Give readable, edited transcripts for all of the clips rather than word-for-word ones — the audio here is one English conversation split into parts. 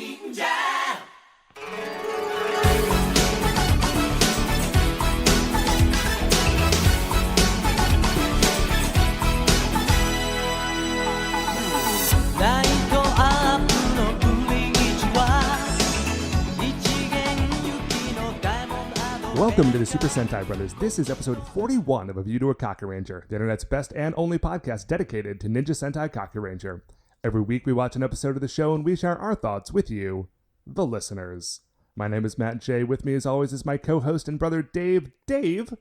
Welcome to the Super Sentai Brothers. This is episode 41 of A View to a Kakuranger, the internet's best and only podcast dedicated to Ninja Sentai Kakuranger. Every week we watch an episode of the show and we share our thoughts with you, the listeners. My name is Matt J. With me as always is my co-host and brother Dave. Dave,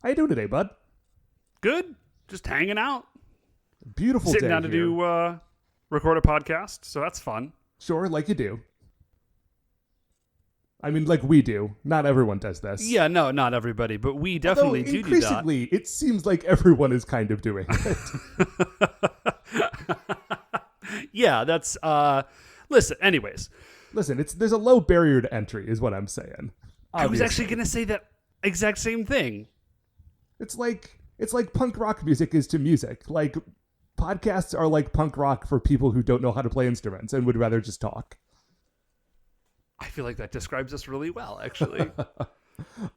how you doing today, bud? Good. Just hanging out. Beautiful Sitting day down to here. do record a podcast, so that's fun. Sure, like you do. I mean, like we do. Not everyone does this. Yeah, no, not everybody, but we definitely do that. Increasingly, it seems like everyone is kind of doing it. Yeah, that's, listen, anyways. Listen, there's a low barrier to entry, is what I'm saying. Obviously. I was actually going to say that exact same thing. It's like punk rock music is to music. Like, podcasts are like punk rock for people who don't know how to play instruments and would rather just talk. I feel like that describes us really well, actually.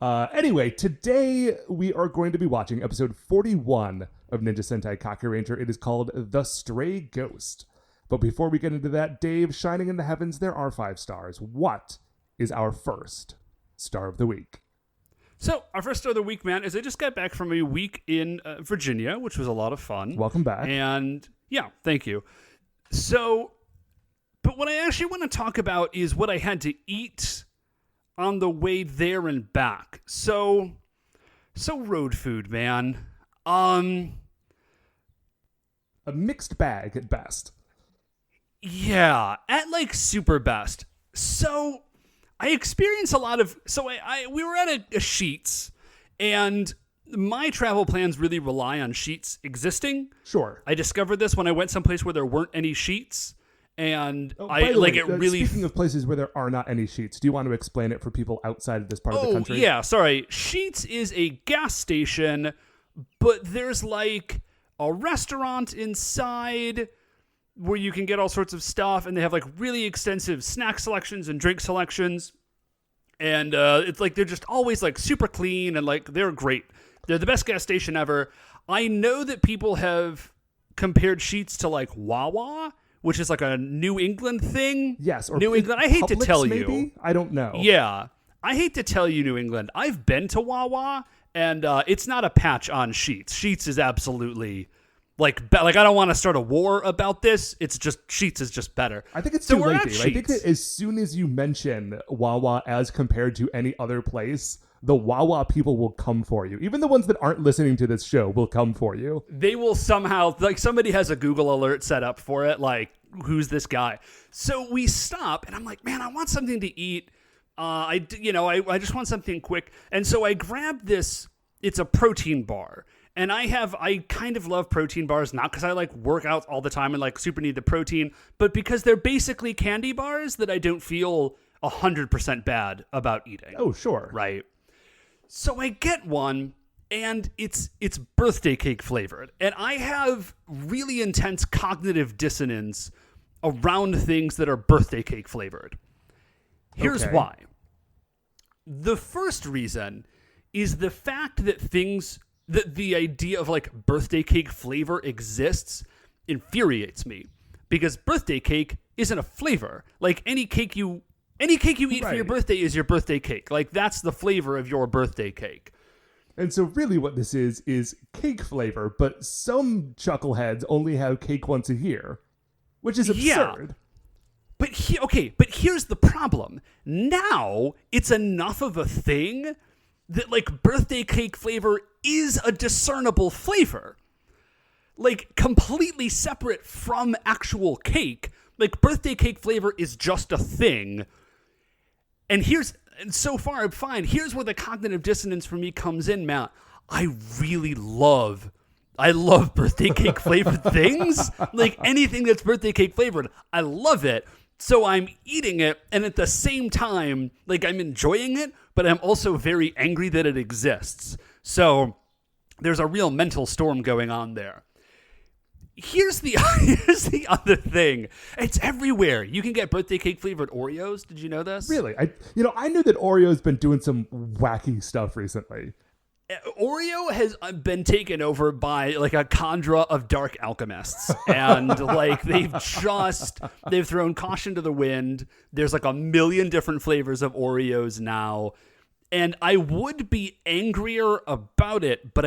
Anyway, today we are going to be watching episode 41 of Ninja Sentai Kakuranger. It is called The Stray Ghost. But before we get into that, Dave, shining in the heavens, there are 5 stars. What is our first star of the week? So, our first star of the week, man, is I just got back from a week in Virginia, which was a lot of fun. Welcome back. And, yeah, thank you. So, but what I actually want to talk about is what I had to eat on the way there and back. So road food, man. A mixed bag at best. Yeah, at like super best. So I experienced a lot of, we were at a Sheetz, and my travel plans really rely on Sheetz existing. Sure. I discovered this when I went someplace where there weren't any Sheetz. And speaking of places where there are not any Sheetz, do you want to explain it for people outside of this part of the country? Yeah, sorry. Sheetz is a gas station, but there's like a restaurant inside where you can get all sorts of stuff, and they have like really extensive snack selections and drink selections. And it's like they're just always like super clean and like they're great. They're the best gas station ever. I know that people have compared Sheetz to like Wawa, which is like a New England thing. Yes. Or New England. I hate to tell you. Maybe? I don't know. Yeah. I hate to tell you, New England. I've been to Wawa, and it's not a patch on Sheetz. Sheetz is absolutely, like I don't want to start a war about this. It's just, Sheetz is just better. I think it's too late, Dave. I think that as soon as you mention Wawa as compared to any other place, the Wawa people will come for you. Even the ones that aren't listening to this show will come for you. They will somehow, like somebody has a Google alert set up for it, like, who's this guy? So we stop, and I'm like, man, I want something to eat. I just want something quick. And so I grabbed this, it's a protein bar. And I kind of love protein bars, not because I like work out all the time and like super need the protein, but because they're basically candy bars that I don't feel 100% bad about eating. Oh, sure. Right. So I get one, and it's birthday cake flavored. And I have really intense cognitive dissonance around things that are birthday cake flavored. Here's why. The first reason is the fact that the idea of like birthday cake flavor exists infuriates me, because birthday cake isn't a flavor. Like any cake you eat for your birthday is your birthday cake. Like that's the flavor of your birthday cake. And so really what this is cake flavor, but some chuckleheads only have cake once a year, which is absurd. Yeah. But here's the problem. Now it's enough of a thing that like birthday cake flavor is a discernible flavor. Like completely separate from actual cake. Like birthday cake flavor is just a thing. And so far I'm fine. Here's where the cognitive dissonance for me comes in, Matt. I love birthday cake flavored things. Like anything that's birthday cake flavored, I love it. So I'm eating it, and at the same time, like I'm enjoying it, but I'm also very angry that it exists. So there's a real mental storm going on there. Here's the other thing. It's everywhere. You can get birthday cake flavored Oreos. Did you know this? Really? I knew that Oreo's been doing some wacky stuff recently. Oreo has been taken over by like a cadre of dark alchemists, and like they've thrown caution to the wind. There's like a million different flavors of Oreos now, and I would be angrier about it, but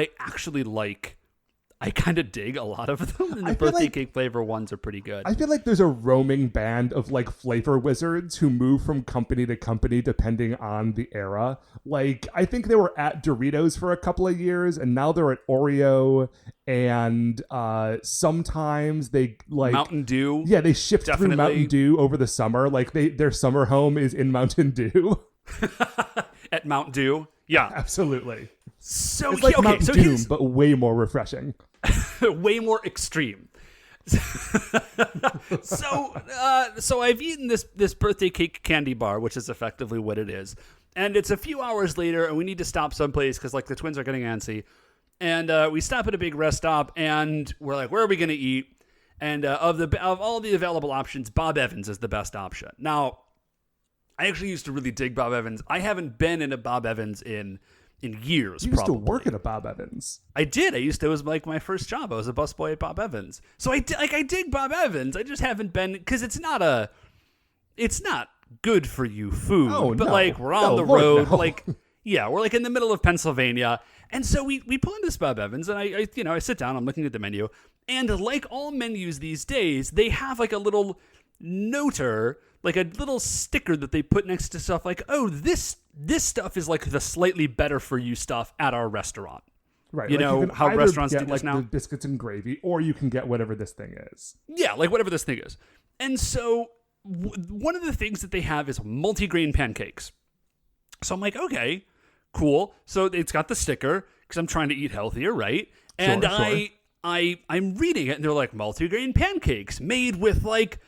I kind of dig a lot of them, and the birthday cake flavor ones are pretty good. I feel like there's a roaming band of like flavor wizards who move from company to company depending on the era. Like, I think they were at Doritos for a couple of years, and now they're at Oreo, and sometimes they like Mountain Dew. Yeah, they shift through Mountain Dew over the summer. Like their summer home is in Mountain Dew. At Mount Dew. Yeah, absolutely. So it's like Mount Doom, but way more refreshing. Way more extreme. So I've eaten this birthday cake candy bar, which is effectively what it is. And it's a few hours later, and we need to stop someplace because like the twins are getting antsy. And we stop at a big rest stop, and we're like, where are we going to eat? And of all the available options, Bob Evans is the best option. Now, I actually used to really dig Bob Evans. I haven't been in a Bob Evans in years. You used to work at a Bob Evans. I did. It was like my first job. I was a busboy at Bob Evans. So I dig Bob Evans. I just haven't been, because it's not good for you food. Oh, but no. like we're on the Lord, road. no. Like, yeah, we're like in the middle of Pennsylvania. And so we pull into this Bob Evans, and I sit down, I'm looking at the menu, and like all menus these days, they have like a little noter, like a little sticker that they put next to stuff like, oh, this stuff is like the slightly better for you stuff at our restaurant. Right. You like know you can how either restaurants get, do this like, now? the biscuits and gravy, or you can get whatever this thing is. Yeah, like whatever this thing is. And so one of the things that they have is multigrain pancakes. So I'm like, okay, cool. So it's got the sticker because I'm trying to eat healthier, right? And sure. I'm reading it, and they're like multigrain pancakes made with like,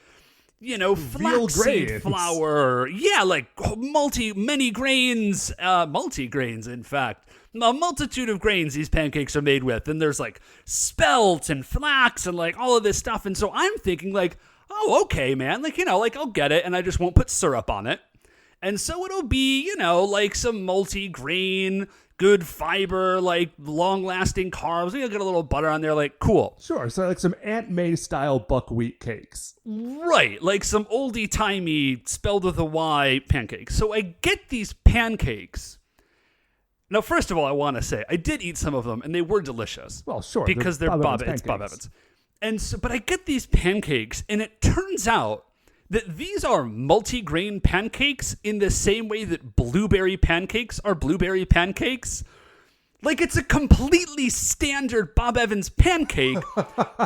flaxseed flour. Yeah, like many grains, multi-grains, in fact. A multitude of grains these pancakes are made with. And there's like spelt and flax and like all of this stuff. And so I'm thinking like, oh, okay, man. Like, like I'll get it, and I just won't put syrup on it. And so it'll be, like some multi-grain, good fiber, like long-lasting carbs. You'll get a little butter on there, like, cool. Sure, so like some Aunt May-style buckwheat cakes. Right, like some oldie-timey, spelled with a Y, pancakes. So I get these pancakes. Now, first of all, I want to say, I did eat some of them, and they were delicious. Well, sure. Because they're Bob Evans. And so, but I get these pancakes, and it turns out that these are multi-grain pancakes in the same way that blueberry pancakes are blueberry pancakes. Like, it's a completely standard Bob Evans pancake.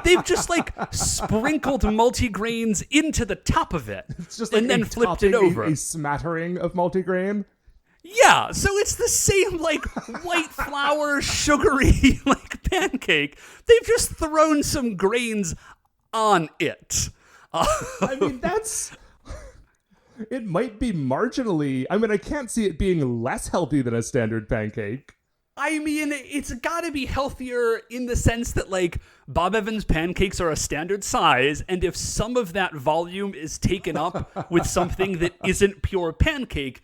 They've just, like, sprinkled multi-grains into the top of it. It's just like and then flipped it over. A smattering of multi-grain. Yeah, so it's the same, like, white flour, sugary, like, pancake. They've just thrown some grains on it. I mean, it might be marginally, I can't see it being less healthy than a standard pancake. I mean, it's gotta be healthier in the sense that, like, Bob Evans pancakes are a standard size, and if some of that volume is taken up with something that isn't pure pancake,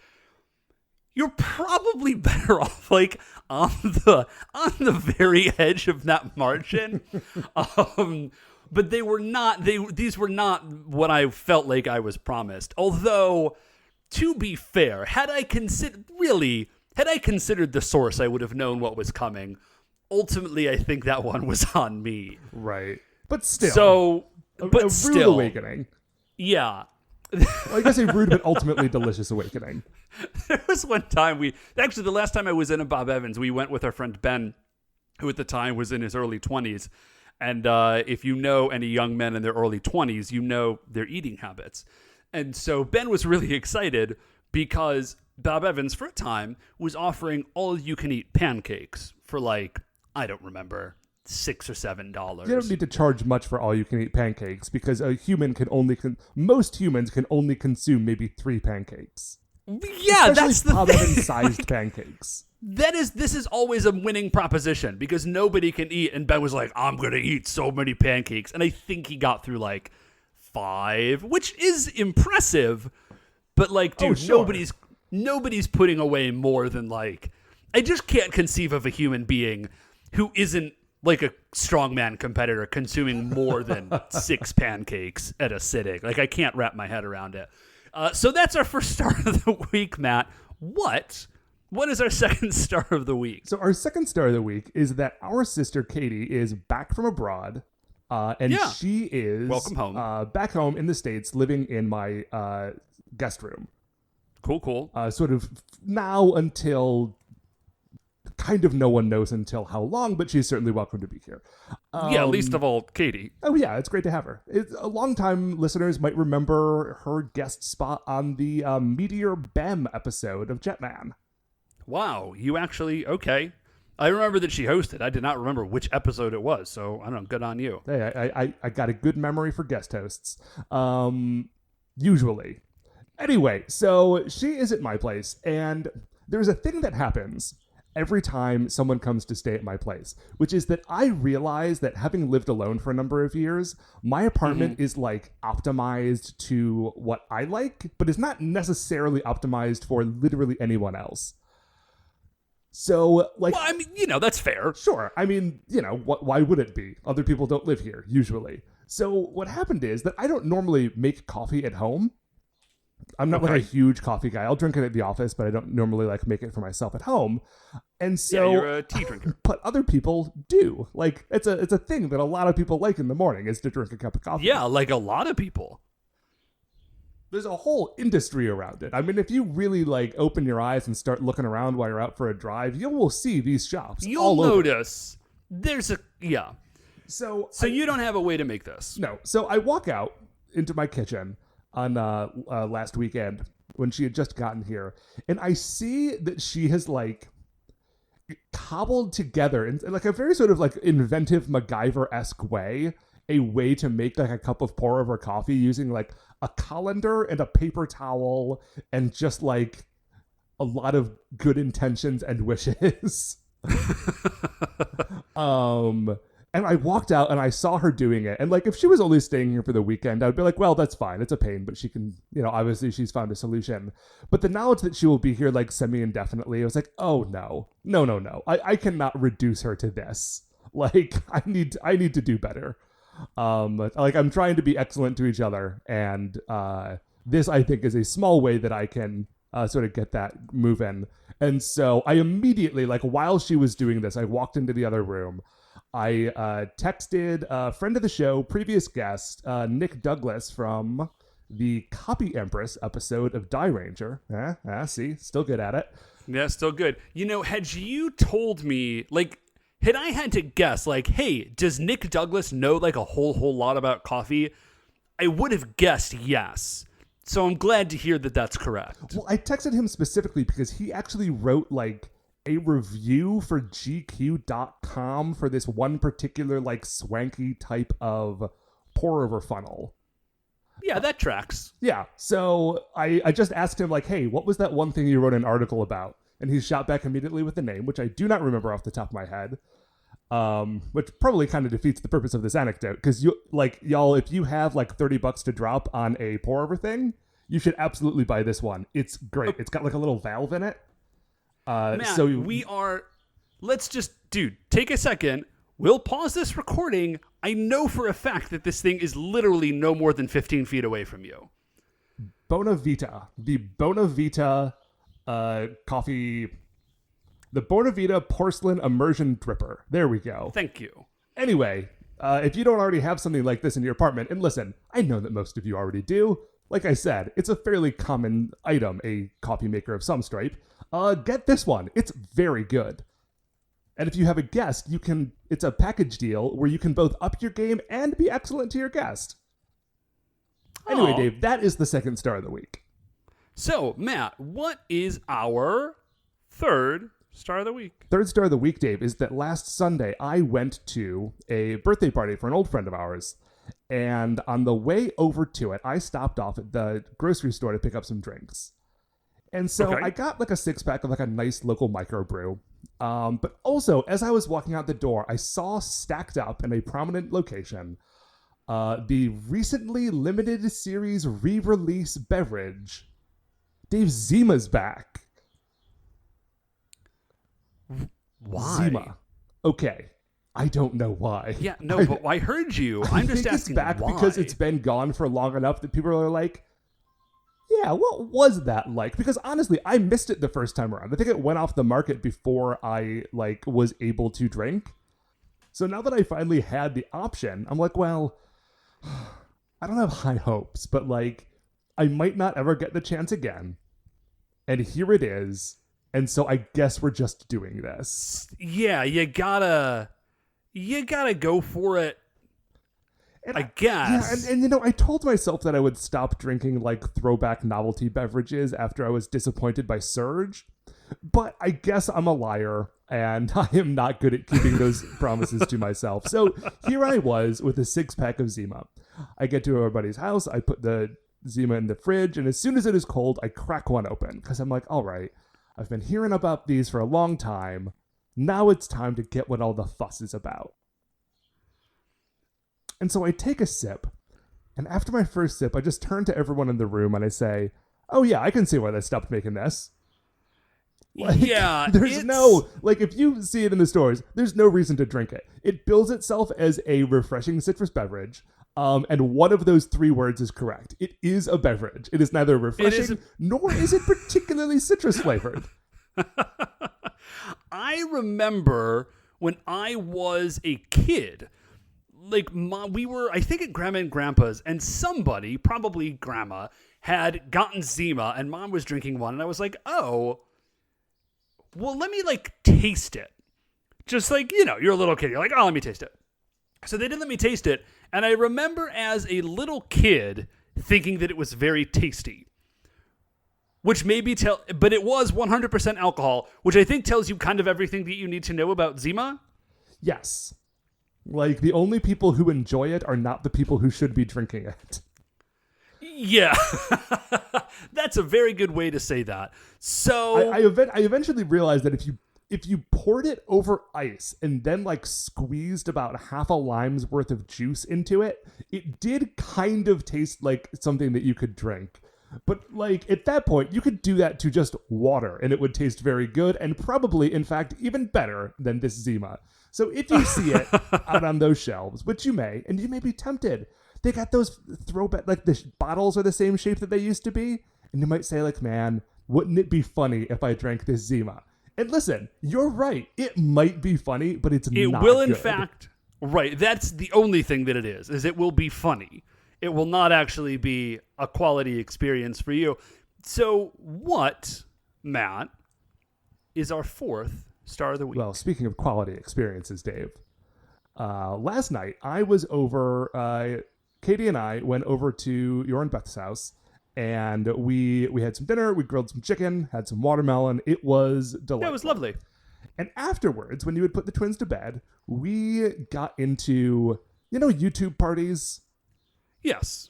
you're probably better off, like, on the very edge of that margin. But these were not what I felt like I was promised. Although, to be fair, had I considered the source, I would have known what was coming. Ultimately, I think that one was on me. Right. But still. So, a rude awakening. Yeah. Well, I guess a rude but ultimately delicious awakening. There was one time the last time I was in a Bob Evans, we went with our friend Ben, who at the time was in his early 20s. And if you know any young men in their early 20s, you know their eating habits. And so Ben was really excited because Bob Evans, for a time, was offering all-you-can-eat pancakes for, like, I don't remember, $6 or $7. You don't need to charge much for all-you-can-eat pancakes because most humans can only consume maybe 3 pancakes. Yeah, Especially that's the Bob thing. Evans-sized pancakes. this is always a winning proposition because nobody can eat. And Ben was like, I'm going to eat so many pancakes. And I think he got through like 5, which is impressive. But like, dude, sure. nobody's putting away more than like, I just can't conceive of a human being who isn't like a strongman competitor consuming more than 6 pancakes at a sitting. Like, I can't wrap my head around it. So that's our first star of the week, Matt. What is our second star of the week? So our second star of the week is that our sister Katie is back from abroad, and she is welcome home. Back home in the States, living in my guest room. Cool. Sort of now until kind of no one knows until how long, but she's certainly welcome to be here. Least of all, Katie. Oh yeah, it's great to have her. Long-time listeners might remember her guest spot on the Meteor Bem episode of Jetman. Wow, you actually, okay. I remember that she hosted. I did not remember which episode it was, so I don't know, good on you. Hey, I got a good memory for guest hosts. Usually. Anyway, so she is at my place, and there's a thing that happens every time someone comes to stay at my place, which is that I realize that having lived alone for a number of years, my apartment is like optimized to what I like, but is not necessarily optimized for literally anyone else. So, like... Well, I mean, that's fair. Sure. I mean, why would it be? Other people don't live here, usually. So what happened is that I don't normally make coffee at home. I'm not like a huge coffee guy. I'll drink it at the office, but I don't normally like make it for myself at home. And so... Yeah, you're a tea drinker. But other people do. Like, it's a thing that a lot of people like in the morning, is to drink a cup of coffee. Yeah, like a lot of people. There's a whole industry around it. I mean, if you really like open your eyes and start looking around while you're out for a drive, you will see these shops. You'll notice there's a So you don't have a way to make this. No. So I walk out into my kitchen on last weekend when she had just gotten here, and I see that she has like cobbled together in like a very sort of like inventive MacGyver-esque way to make like a cup of pour over coffee using like a colander and a paper towel and just like a lot of good intentions and wishes. And I walked out and I saw her doing it. And like, if she was only staying here for the weekend, I'd be like, well, that's fine. It's a pain, but she can, obviously she's found a solution. But the knowledge that she will be here like semi-indefinitely, I was like, oh no. I cannot reduce her to this. Like, I need to do better. Like, I'm trying to be excellent to each other. And this, I think, is a small way that I can sort of get that moving. And so I immediately, like, while she was doing this, I walked into the other room. I texted a friend of the show, previous guest, Nick Douglas from the Copy Empress episode of Die Ranger. See, still good at it. Yeah, still good. Had you told me, like, had I had to guess, like, hey, does Nick Douglas know, like, a whole lot about coffee? I would have guessed yes. So I'm glad to hear that that's correct. Well, I texted him specifically because he actually wrote, like, a review for GQ.com for this one particular like swanky type of pour over funnel. Yeah, that tracks. Yeah. So I just asked him like, hey, what was that one thing you wrote an article about? And he shot back immediately with the name, which I do not remember off the top of my head. Which probably kind of defeats the purpose of this anecdote, because y'all, if you have like $30 to drop on a pour over thing, you should absolutely buy this one. It's great. It's got like a little valve in it. Matt, take a second. We'll pause this recording. I know for a fact that this thing is literally no more than 15 feet away from you. Bonavita, the Bonavita coffee, the Bonavita porcelain immersion dripper. There we go. Thank you. Anyway, if you don't already have something like this in your apartment, and listen, I know that most of you already do. Like I said, it's a fairly common item, a coffee maker of some stripe. Get this one. It's very good. And if you have a guest, it's a package deal where you can both up your game and be excellent to your guest. Anyway, Dave, that is the second star of the week. So, Matt, what is our third star of the week? Third star of the week, Dave, is that last Sunday I went to a birthday party for an old friend of ours. And on the way over to it, I stopped off at the grocery store to pick up some drinks. And so Okay. I got like a 6-pack of like a nice local microbrew. But also, as I was walking out the door, I saw stacked up in a prominent location the recently limited series re-release beverage. Dave, Zima's back. Why? Zima. Okay. I don't know why. Yeah, no, but I heard you. I'm just think asking it's back why. because it's been gone for long enough that people are like, yeah, what was that like? Because honestly, I missed it the first time around. I think it went off the market before I like was able to drink. So now that I finally had the option, I'm like, well, I don't have high hopes, but like I might not ever get the chance again. And here it is. And so I guess we're just doing this. Yeah, you gotta go for it. And I guess. Yeah, and you know, I told myself that I would stop drinking like throwback novelty beverages after I was disappointed by Surge, but I guess I'm a liar and I am not good at keeping those promises to myself. So here I was with a 6-pack of Zima. I get to our buddy's house, I put the Zima in the fridge, and as soon as it is cold, I crack one open because I'm like, all right, I've been hearing about these for a long time. Now it's time to get what all the fuss is about. And so I take a sip, and after my first sip, I just turn to everyone in the room and I say, oh yeah, I can see why they stopped making this. Like, yeah, there's no, like, if you see it in the stores, there's no reason to drink it. It bills itself as a refreshing citrus beverage, and one of those 3 words is correct. It is a beverage. It is neither refreshing, nor is it particularly citrus flavored. I remember when I was a kid, like we were, I think, at Grandma and Grandpa's, and somebody, probably Grandma, had gotten Zima, and Mom was drinking one, and I was like, oh, well, let me like taste it. Just like, you know, you're a little kid, you're like, oh, let me taste it. So they did let me taste it, and I remember as a little kid thinking that it was very tasty. Which maybe but it was 100% alcohol, which I think tells you kind of everything that you need to know about Zima. Yes. Like, the only people who enjoy it are not the people who should be drinking it. Yeah. That's a very good way to say that. So I eventually realized that if you poured it over ice and then like squeezed about half a lime's worth of juice into it, it did kind of taste like something that you could drink. But like at that point, you could do that to just water and it would taste very good and probably, in fact, even better than this Zima. So if you see it out on those shelves, which you may, and you may be tempted, they got those throwback, like the bottles are the same shape that they used to be. And you might say like, man, wouldn't it be funny if I drank this Zima? And listen, you're right. It might be funny, but it will, in good. fact, right. That's the only thing that it is it will be funny. It will not actually be a quality experience for you. So what, Matt, is our 4th star of the week? Well, speaking of quality experiences, Dave, last night I was over, Katie and I went over to your and Beth's house, and we had some dinner, we grilled some chicken, had some watermelon. It was delightful. That was lovely. And afterwards, when you would put the twins to bed, we got into, you know, YouTube parties. Yes.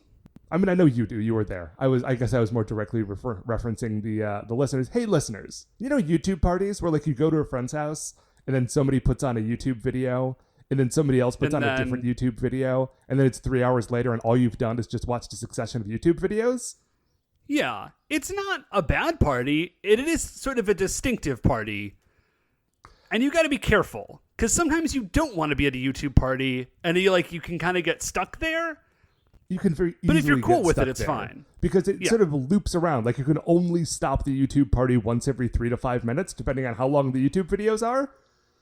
I mean, I know you do. You were there. I guess I was more directly referencing the listeners. Hey, listeners, you know YouTube parties where like you go to a friend's house and then somebody puts on a YouTube video and then somebody else puts on a different YouTube video and then it's 3 hours later and all you've done is just watched a succession of YouTube videos? Yeah. It's not a bad party. It is sort of a distinctive party. And you got to be careful because sometimes you don't want to be at a YouTube party and you can kind of get stuck there. You can very easily but if you're cool get with it, stuck it's there fine. Because it sort of loops around. Like you can only stop the YouTube party once every 3 to 5 minutes, depending on how long the YouTube videos are.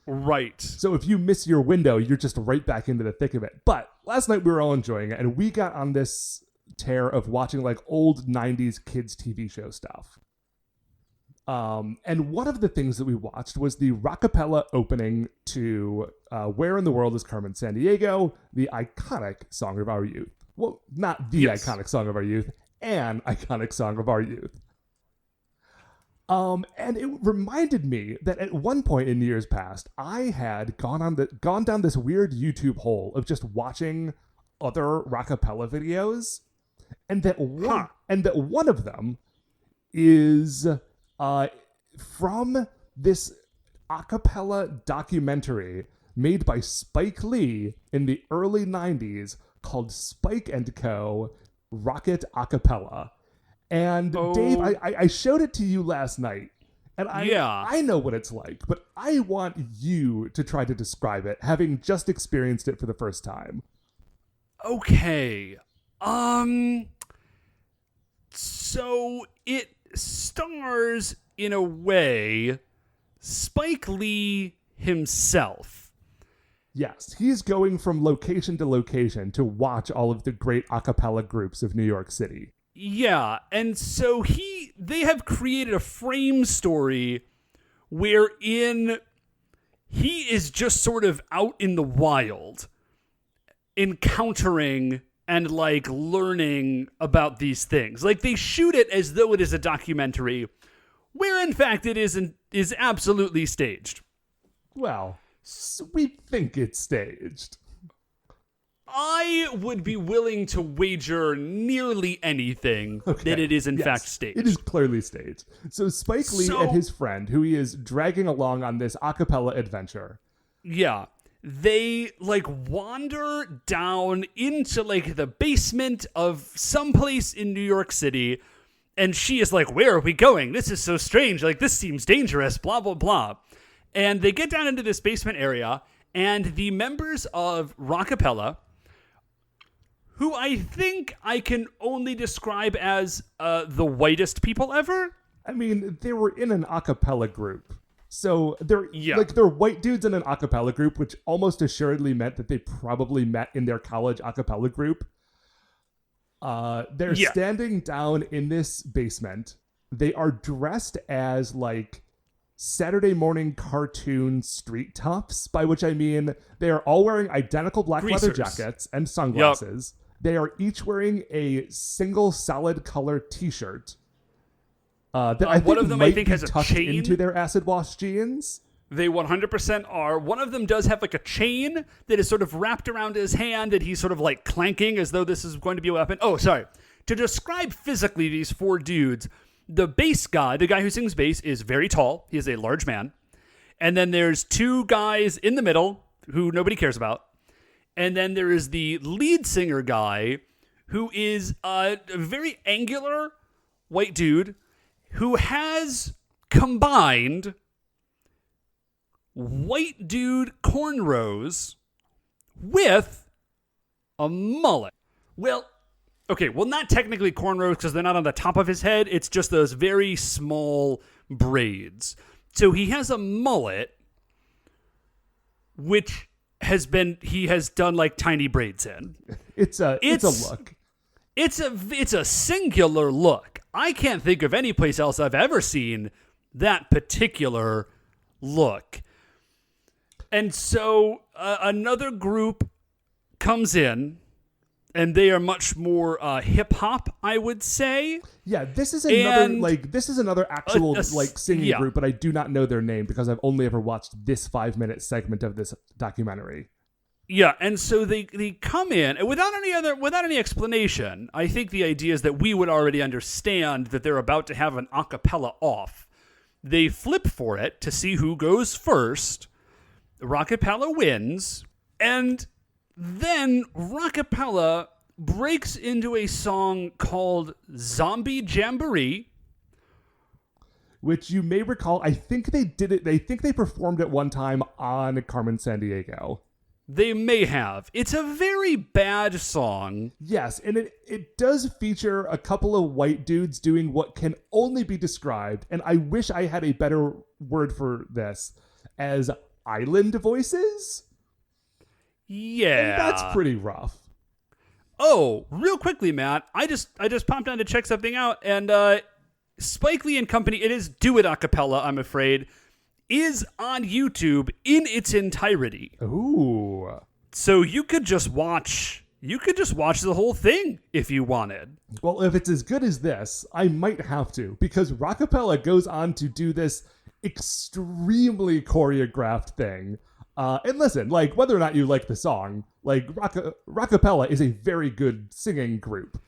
Right. So if you miss your window, you're just right back into the thick of it. But last night we were all enjoying it, and we got on this tear of watching like old 90s kids TV show stuff. And one of the things that we watched was the rockapella opening to Where in the World is Carmen Sandiego, the iconic song of our youth. Well, not the iconic song of our youth, an iconic song of our youth. And it reminded me that at one point in years past, I had gone down this weird YouTube hole of just watching other rockapella videos, and that one of them is from this a cappella documentary made by Spike Lee in the early 90s called Spike & Co. Rocket A Cappella. And Dave, I showed it to you last night. And I know what it's like, but I want you to try to describe it, having just experienced it for the first time. Okay. So it stars, in a way, Spike Lee himself. Yes, he's going from location to location to watch all of the great a cappella groups of New York City. Yeah, and so they have created a frame story wherein he is just sort of out in the wild, encountering and like learning about these things. Like they shoot it as though it is a documentary, where in fact it is absolutely staged. Well, we think it's staged. I would be willing to wager nearly anything that it is in fact staged. It is clearly staged. So Spike Lee and his friend, who he is dragging along on this a cappella adventure. Yeah. They like wander down into like the basement of someplace in New York City. And she is like, where are we going? This is so strange. Like, this seems dangerous, blah, blah, blah. And they get down into this basement area. And the members of Rockapella, who I think I can only describe as the whitest people ever. I mean, they were in an a cappella group. So they're white dudes in an a cappella group, which almost assuredly meant that they probably met in their college a cappella group. They're standing down in this basement. They are dressed as like Saturday morning cartoon street toughs, by which I mean they are all wearing identical black leather jackets and sunglasses. Yep. They are each wearing a single solid color t-shirt that I think has tucked into their acid wash jeans. They 100% are. One of them does have like a chain that is sort of wrapped around his hand and he's sort of like clanking as though this is going to be a weapon. Oh, sorry. To describe physically these four dudes, the bass guy, the guy who sings bass, is very tall. He is a large man. And then there's two guys in the middle who nobody cares about. And then there is the lead singer guy who is a very angular white dude who has combined white dude cornrows with a mullet. Well, not technically cornrows because they're not on the top of his head. It's just those very small braids. So he has a mullet, which he has done like tiny braids in. It's a look. It's a singular look. I can't think of any place else I've ever seen that particular look. And so another group comes in, and they are much more hip hop, I would say. Yeah, this is another actual singing group, but I do not know their name because I've only ever watched this 5-minute segment of this documentary. Yeah, and so they come in and without any explanation. I think the idea is that we would already understand that they're about to have an a cappella off. They flip for it to see who goes first. Rockapella wins, and then Rockapella breaks into a song called Zombie Jamboree, which you may recall. I think they did it. They think they performed it one time on Carmen Sandiego. They may have. It's a very bad song. Yes, and it does feature a couple of white dudes doing what can only be described, and I wish I had a better word for this, as island voices. Yeah. And that's pretty rough. Oh, real quickly, Matt, I just popped on to check something out, and Spike Lee and Company, it is Do It A Cappella, I'm afraid, is on YouTube in its entirety. Ooh. So you could just watch the whole thing if you wanted. Well, if it's as good as this, I might have to, because Rockapella goes on to do this extremely choreographed thing. And listen, like, whether or not you like the song, like, Rockapella is a very good singing group.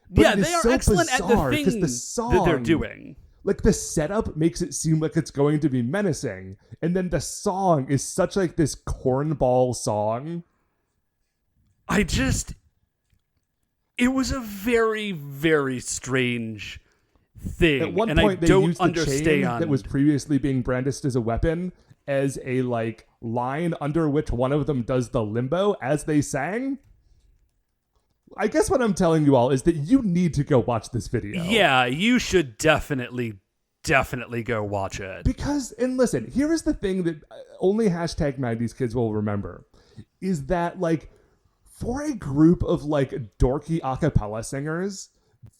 But yeah, they are excellent at the things that they're doing. Like, the setup makes it seem like it's going to be menacing, and then the song is such like this cornball song. It was a very, very strange thing. At one and point, I they don't used the understand chain that was previously being brandished as a weapon as a like line under which one of them does the limbo as they sang. I guess what I'm telling you all is that you need to go watch this video. Yeah, you should definitely go watch it. Because, and listen, here is the thing that only hashtag 90s kids will remember, is that like for a group of like dorky a cappella singers,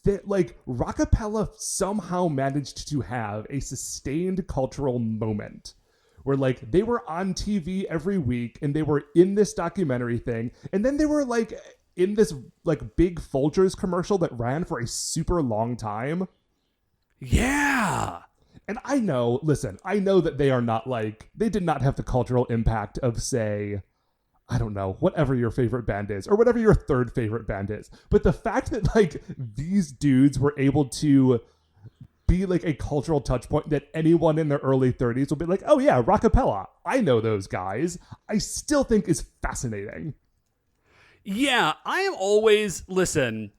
that like rockapella somehow managed to have a sustained cultural moment where like they were on TV every week and they were in this documentary thing, and then they were like in this like big Folgers commercial that ran for a super long time. Yeah. And I know that they are not like, they did not have the cultural impact of, say, I don't know, whatever your favorite band is, or whatever your third favorite band is. But the fact that like these dudes were able to be like a cultural touch point that anyone in their early 30s will be like, oh yeah, rockapella, I know those guys, I still think is fascinating. Yeah, I am always, listen,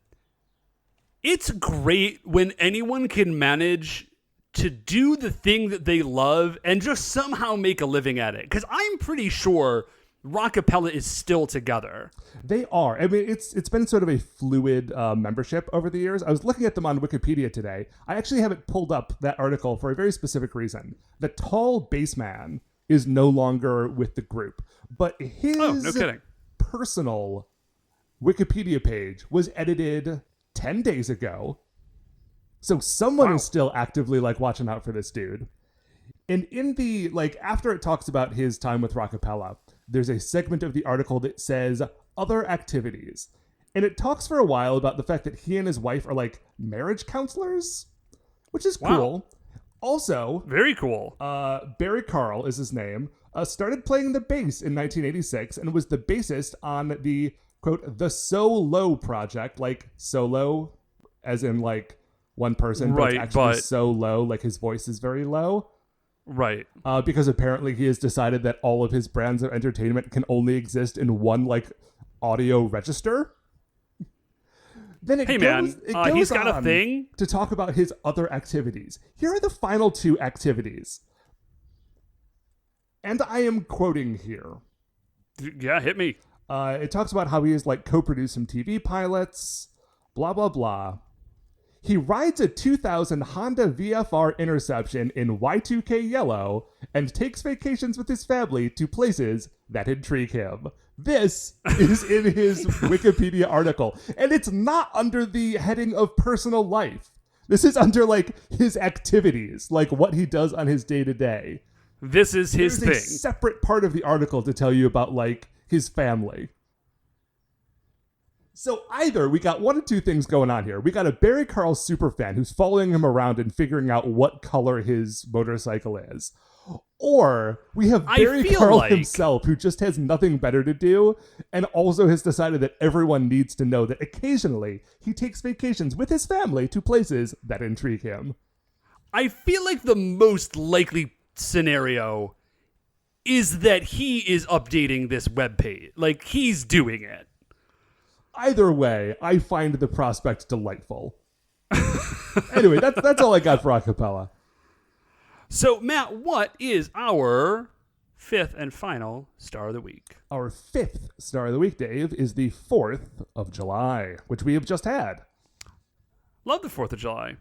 it's great when anyone can manage to do the thing that they love and just somehow make a living at it. Because I'm pretty sure rockapella is still together. They are. I mean, it's been sort of a fluid membership over the years. I was looking at them on Wikipedia today. I actually have it pulled up, that article, for a very specific reason. The tall bass man is no longer with the group, but his no kidding. Personal Wikipedia page was edited 10 days ago. So someone is still actively like watching out for this dude. And in the, like, after it talks about his time with rockapella, there's a segment of the article that says other activities. And it talks for a while about the fact that he and his wife are like marriage counselors, which is cool. Also, very cool. Barry Carl is his name, started playing the bass in 1986 and was the bassist on the, quote, the So Low project, like solo, as in like one person, but it's actually so low, like his voice is very low. Right. Because apparently he has decided that all of his brands of entertainment can only exist in one, like, audio register. Then it goes he's got a thing to talk about his other activities. Here are the final two activities. And I am quoting here. Yeah, hit me. It talks about how he has, like, co-produced some TV pilots, blah, blah, blah. He rides a 2000 Honda VFR Interception in Y2K yellow and takes vacations with his family to places that intrigue him. This is in his Wikipedia article, and it's not under the heading of personal life. This is under, like, his activities, like what he does on his day-to-day. This is his thing. There's a separate part of the article to tell you about, like, his family. So either we got one of two things going on here. We got a Barry Carl superfan who's following him around and figuring out what color his motorcycle is. Or we have Barry Carl himself who just has nothing better to do and also has decided that everyone needs to know that occasionally he takes vacations with his family to places that intrigue him. I feel like the most likely scenario is that he is updating this webpage. Like, he's doing it. Either way, I find the prospect delightful. Anyway, that's all I got for acapella. So, Matt, what is our fifth and final star of the week? Our fifth star of the week, Dave, is the 4th of July, which we have just had. Love the 4th of July.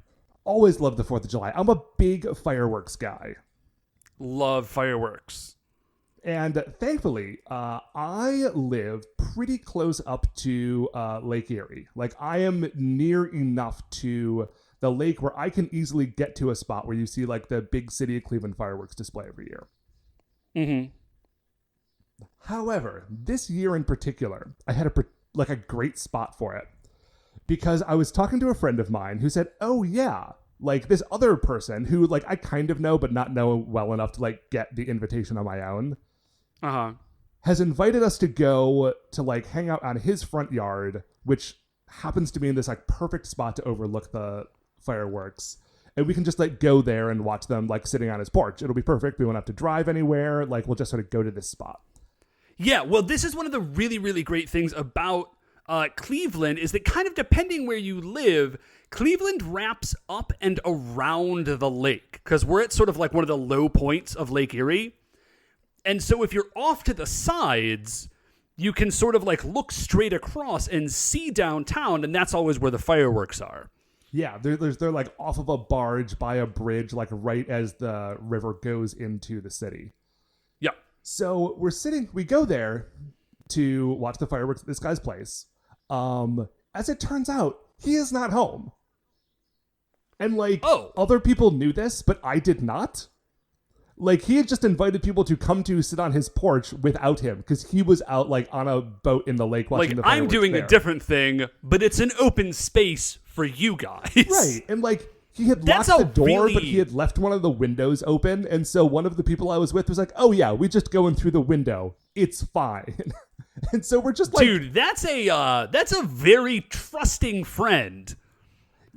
Always love the 4th of July. I'm a big fireworks guy. Love fireworks. And thankfully, I live pretty close up to Lake Erie. Like, I am near enough to the lake where I can easily get to a spot where you see, like, the big City of Cleveland fireworks display every year. Mm-hmm. However, this year in particular, I had a great spot for it. Because I was talking to a friend of mine who said, oh, yeah, like, this other person who, like, I kind of know but not know well enough to, like, get the invitation on my own. Has invited us to go to, like, hang out on his front yard, which happens to be in this, like, perfect spot to overlook the fireworks. And we can just like go there and watch them like sitting on his porch. It'll be perfect. We won't have to drive anywhere. Like we'll just sort of go to this spot. Yeah, well, this is one of the really, really great things about Cleveland is that kind of depending where you live, Cleveland wraps up and around the lake because we're at sort of like one of the low points of Lake Erie. And so if you're off to the sides, you can sort of like look straight across and see downtown, and that's always where the fireworks are. Yeah, they're like off of a barge by a bridge, like right as the river goes into the city. Yeah. So we go there to watch the fireworks at this guy's place. As it turns out, he is not home. And like, other people knew this, but I did not. Like, he had just invited people to come to sit on his porch without him because he was out like on a boat in the lake watching the fireworks. I'm doing a different thing, but it's an open space for you guys. Right. And like, he had locked the door, but he had left one of the windows open. And so one of the people I was with was like, oh yeah, we just go in through the window. It's fine. And so we're just like, dude, that's a very trusting friend.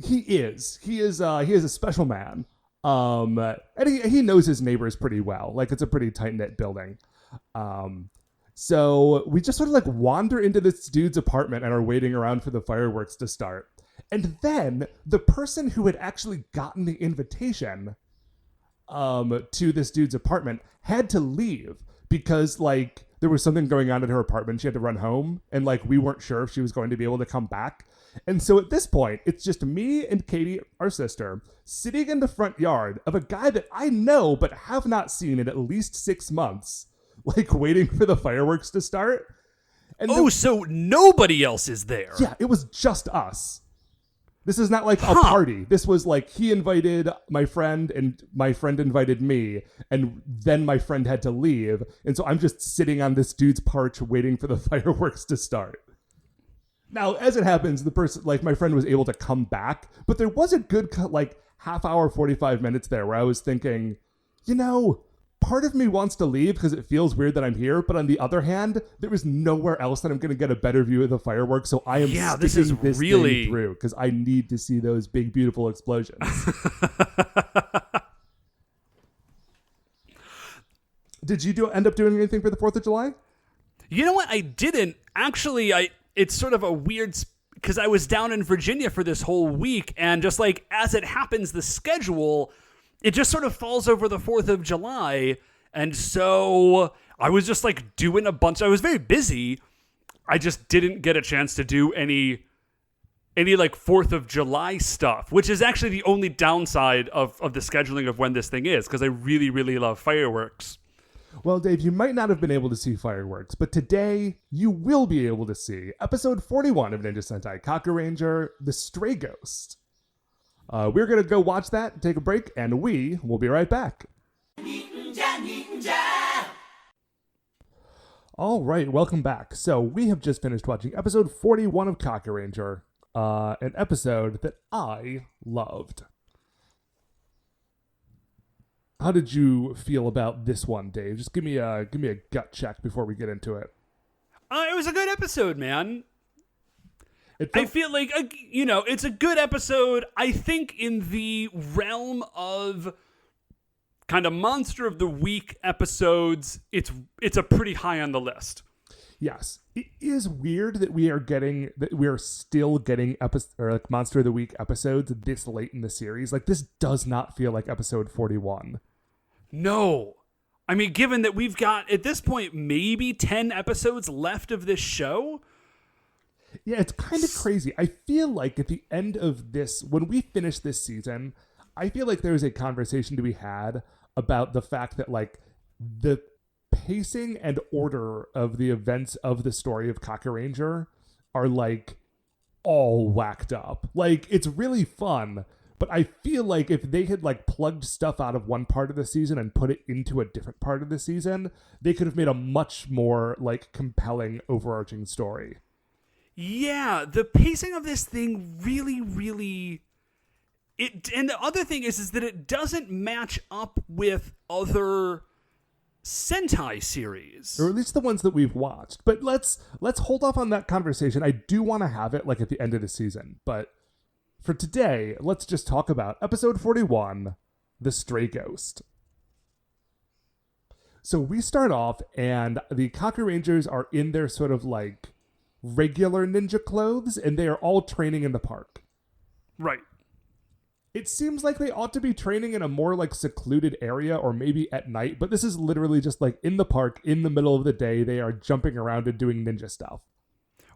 He is a special man. And he knows his neighbors pretty well. Like, it's a pretty tight-knit building. So we just sort of like wander into this dude's apartment and are waiting around for the fireworks to start. And then the person who had actually gotten the invitation to this dude's apartment had to leave because like there was something going on at her apartment. She had to run home, and like we weren't sure if she was going to be able to come back. And so at this point, it's just me and Katie, our sister, sitting in the front yard of a guy that I know but have not seen in at least 6 months, like waiting for the fireworks to start. And so nobody else is there. Yeah, it was just us. This is not like a party. This was like he invited my friend and my friend invited me, and then my friend had to leave. And so I'm just sitting on this dude's porch waiting for the fireworks to start. Now, as it happens, the person, like my friend was able to come back, but there was a good like half hour, 45 minutes there where I was thinking, you know, part of me wants to leave because it feels weird that I'm here. But on the other hand, there is nowhere else that I'm going to get a better view of the fireworks. So I am sticking this thing through because I need to see those big, beautiful explosions. Did you end up doing anything for the 4th of July? You know what? I didn't. Actually, it's sort of a weird... because I was down in Virginia for this whole week, and just like as it happens, the schedule... it just sort of falls over the 4th of July, and so I was just like doing a bunch. I was very busy. I just didn't get a chance to do any like 4th of July stuff, which is actually the only downside of the scheduling of when this thing is, because I really, really love fireworks. Well, Dave, you might not have been able to see fireworks, but today you will be able to see episode 41 of Ninja Sentai Kakuranger, The Stray Ghost. We're going to go watch that, take a break, and we will be right back. Ninja! All right, welcome back. So we have just finished watching episode 41 of Kakuranger, an episode that I loved. How did you feel about this one, Dave? Just give me a gut check before we get into it. It was a good episode, man. I feel like, it's a good episode. I think in the realm of kind of Monster of the Week episodes, it's a pretty high on the list. Yes. It is weird that we are still getting Monster of the Week episodes this late in the series. Like, this does not feel like episode 41. No. I mean, given that we've got, at this point, maybe 10 episodes left of this show. Yeah, it's kind of crazy. I feel like at the end of this, when we finish this season, I feel like there's a conversation to be had about the fact that, like, the pacing and order of the events of the story of Kakuranger are, like, all whacked up. Like, it's really fun, but I feel like if they had, like, plugged stuff out of one part of the season and put it into a different part of the season, they could have made a much more, like, compelling overarching story. Yeah, the pacing of this thing really, really... And the other thing is that it doesn't match up with other Sentai series. Or at least the ones that we've watched. But let's hold off on that conversation. I do want to have it, like, at the end of the season. But for today, let's just talk about episode 41, The Stray Ghost. So we start off, and the Kakurangers are in their sort of like regular ninja clothes, and they are all training in the park. Right. It seems like they ought to be training in a more like secluded area or maybe at night, but this is literally just like in the park in the middle of the day. They are jumping around and doing ninja stuff.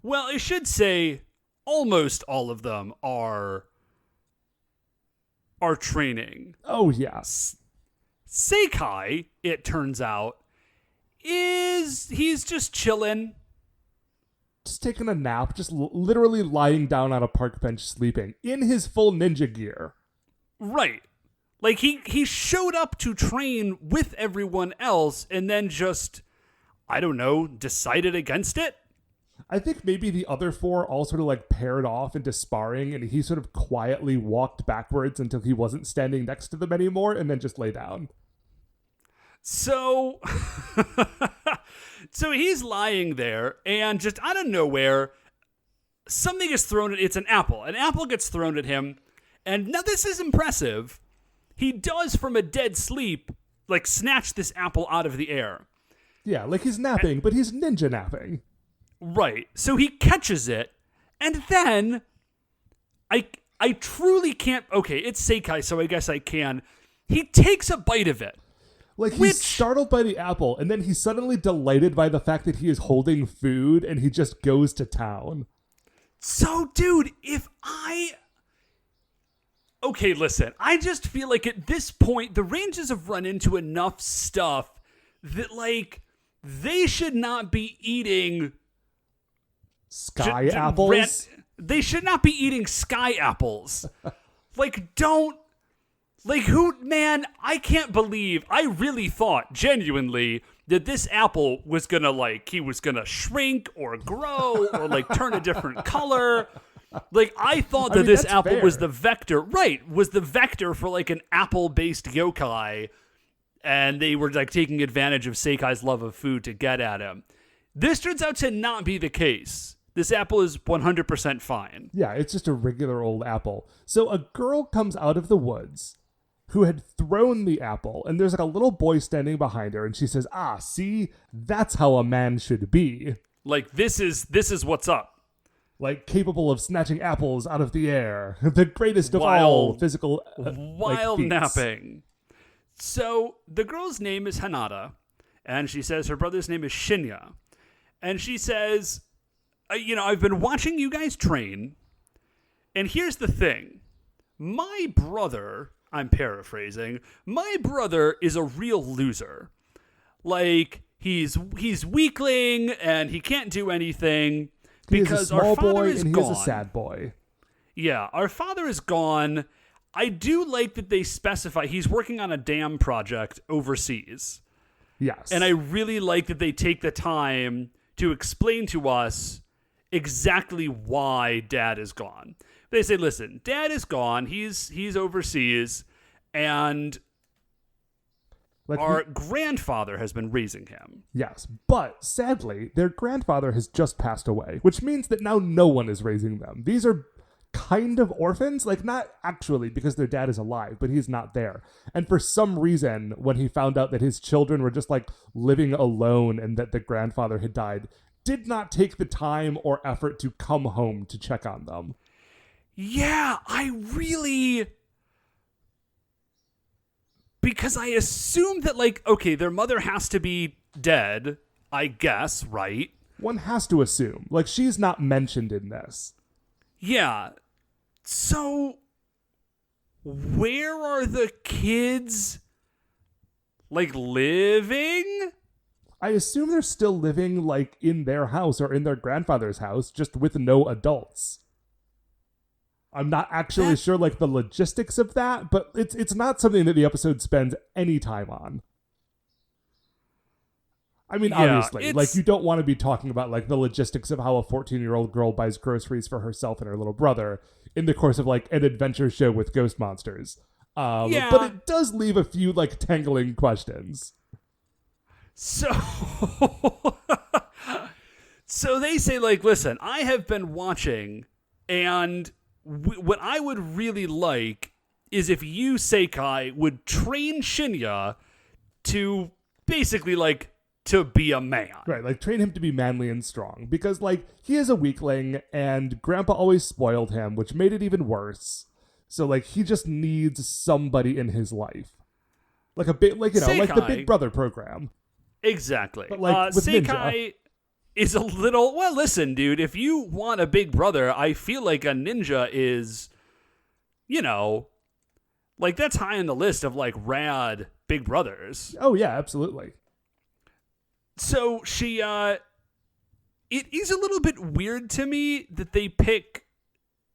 Well, I should say almost all of them are training. Oh, yes. Seikai, it turns out, he's just chilling. Just taking a nap, just literally lying down on a park bench sleeping in his full ninja gear. Right. Like, he showed up to train with everyone else and then just, I don't know, decided against it? I think maybe the other four all sort of like paired off into sparring, and he sort of quietly walked backwards until he wasn't standing next to them anymore and then just lay down. So, so he's lying there, and just out of nowhere, something is thrown at, it's an apple. An apple gets thrown at him, and now this is impressive. He does, from a dead sleep, like snatch this apple out of the air. Yeah, like he's napping, but he's ninja napping. Right. So he catches it, and then I truly can't, okay, it's Seikai, so I guess I can. He takes a bite of it. Like, he's startled by the apple, and then he's suddenly delighted by the fact that he is holding food, and he just goes to town. So, dude, okay, listen, I just feel like at this point, the Rangers have run into enough stuff that, like, they should not be eating sky apples? They should not be eating sky apples. Like, don't... Like, man, I can't believe, I really thought, genuinely, that this apple was gonna, like, he was gonna shrink or grow or, like, turn a different color. Like, I thought that this apple fair. was the vector, right, was the vector for, like, an apple-based yokai, and they were, like, taking advantage of Seikai's love of food to get at him. This turns out to not be the case. This apple is 100% fine. Yeah, it's just a regular old apple. So a girl comes out of the woods who had thrown the apple, and there's like a little boy standing behind her, and she says, see, that's how a man should be. Like, this is what's up. Like, capable of snatching apples out of the air. The greatest of all physical wild napping. So, the girl's name is Hanada, and she says her brother's name is Shinya. And she says, I've been watching you guys train, and here's the thing. My brother... I'm paraphrasing. My brother is a real loser. Like, he's weakling and he can't do anything because our father is gone. He's a sad boy. Yeah, our father is gone. I do like that they specify he's working on a dam project overseas. Yes. And I really like that they take the time to explain to us exactly why Dad is gone. They say, listen, Dad is gone. He's overseas, and our grandfather has been raising him. Yes, but sadly, their grandfather has just passed away, which means that now no one is raising them. These are kind of orphans, like not actually because their dad is alive, but he's not there. And for some reason, when he found out that his children were just like living alone and that the grandfather had died, did not take the time or effort to come home to check on them. Yeah, because I assume that, like, okay, their mother has to be dead, I guess, right? One has to assume. Like, she's not mentioned in this. Yeah. So, where are the kids, like, living? I assume they're still living, like, in their house or in their grandfather's house, just with no adults. I'm not actually sure, like, the logistics of that, but it's not something that the episode spends any time on. I mean, obviously, like, you don't want to be talking about, like, the logistics of how a 14-year-old girl buys groceries for herself and her little brother in the course of, like, an adventure show with ghost monsters. But it does leave a few, like, tangling questions. So they say, like, listen, I have been watching, and what I would really like is if you, Seikai, would train Shinya to basically, like, to be a man. Right, like, train him to be manly and strong. Because, like, he is a weakling, and Grandpa always spoiled him, which made it even worse. So, like, he just needs somebody in his life. Like a bit, like, you know, like the Big Brother program. Exactly. But, like, with Seikai ninja. is a little... Well, listen, dude, if you want a big brother, I feel like a ninja is, you know, like, that's high on the list of, like, rad big brothers. Oh, yeah, absolutely. So she, it is a little bit weird to me that they pick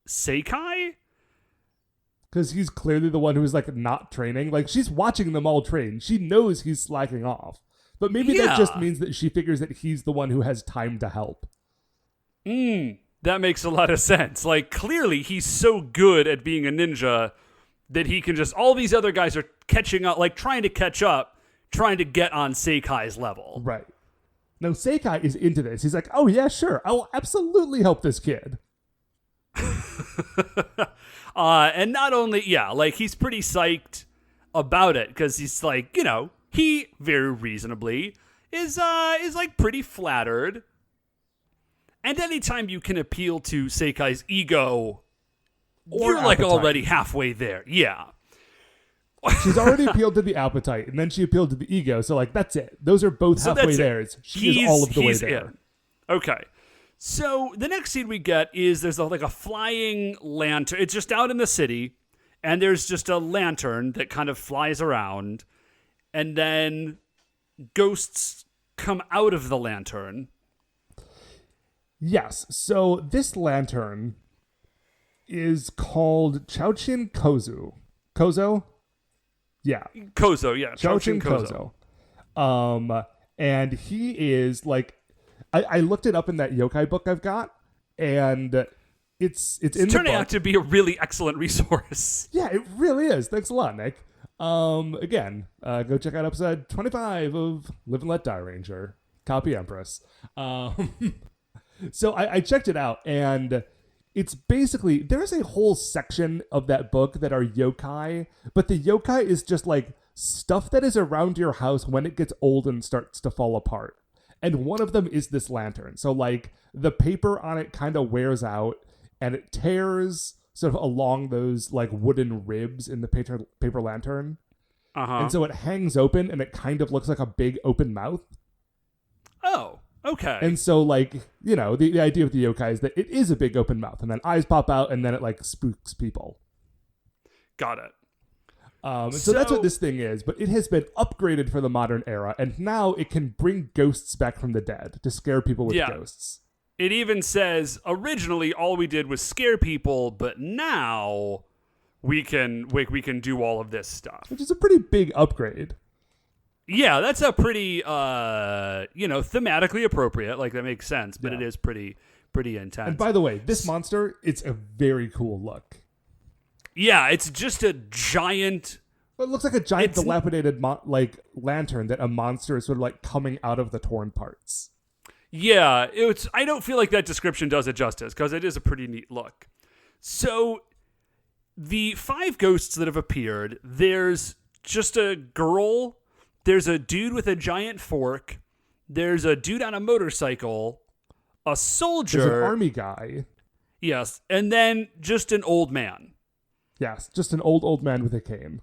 Seikai. Because he's clearly the one who's, like, not training. Like, she's watching them all train. She knows he's slacking off. But maybe that just means that she figures that he's the one who has time to help. That makes a lot of sense. Like, clearly he's so good at being a ninja that he can just... All these other guys are catching up, like, trying to catch up, trying to get on Seikai's level. Right. No, Seikai is into this. He's like, oh, yeah, sure. I will absolutely help this kid. And not only, like, he's pretty psyched about it because he's like, you know, he very reasonably is like pretty flattered. And anytime you can appeal to Seikai's ego, you're like already halfway there. Yeah. She's already appealed to the appetite, and then she appealed to the ego. So, like, that's it. Those are both halfway there. She is all of the way there. In. Okay. So the next scene we get is there's like a flying lantern. It's just out in the city, and there's just a lantern that kind of flies around, and then ghosts come out of the lantern. Yes. So this lantern is called Chouchin Kozu. Kozo? Yeah. Kozo, yeah. Chouchin Kozo. And he is like... I looked it up in that yokai book I've got, and it's in the book. It's turning out to be a really excellent resource. Yeah, it really is. Thanks a lot, Nick. Again, go check out episode 25 of Live and Let Die Ranger. Copy Empress. So I checked it out, and it's basically, there's a whole section of that book that are yokai, but the yokai is just like stuff that is around your house when it gets old and starts to fall apart. And one of them is this lantern. So, like, the paper on it kind of wears out, and it tears sort of along those, like, wooden ribs in the paper lantern. And so it hangs open, and it kind of looks like a big open mouth. Oh, okay. And so, like, you know, the idea with the yokai is that it is a big open mouth, and then eyes pop out, and then it, like, spooks people. Got it. So that's what this thing is, but it has been upgraded for the modern era, and now it can bring ghosts back from the dead to scare people with ghosts. It even says, originally all we did was scare people, but now we can do all of this stuff. Which is a pretty big upgrade. Yeah, that's a pretty, thematically appropriate. Like, that makes sense, but it is pretty intense. And by the way, this monster, it's a very cool look. Yeah, it's just a giant... Well, it looks like a giant dilapidated lantern that a monster is sort of like coming out of the torn parts. Yeah, I don't feel like that description does it justice, because it is a pretty neat look. So, the 5 ghosts that have appeared, there's just a girl, there's a dude with a giant fork, there's a dude on a motorcycle, a soldier... There's an army guy. Yes, and then just an old man. Yes, just an old man with a cane.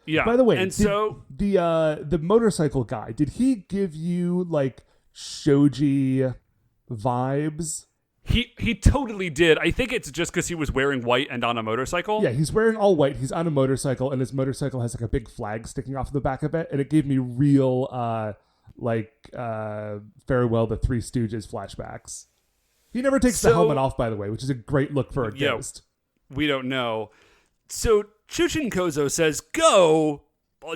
Yeah. By the way, and so the motorcycle guy, did he give you like shoji vibes? He totally did. I think it's just because he was wearing white and on a motorcycle. Yeah, he's wearing all white. He's on a motorcycle, and his motorcycle has like a big flag sticking off the back of it, and it gave me real Farewell the Three Stooges flashbacks. He never takes the helmet off, by the way, which is a great look for a ghost. We don't know. So Chouchin Kozo says, go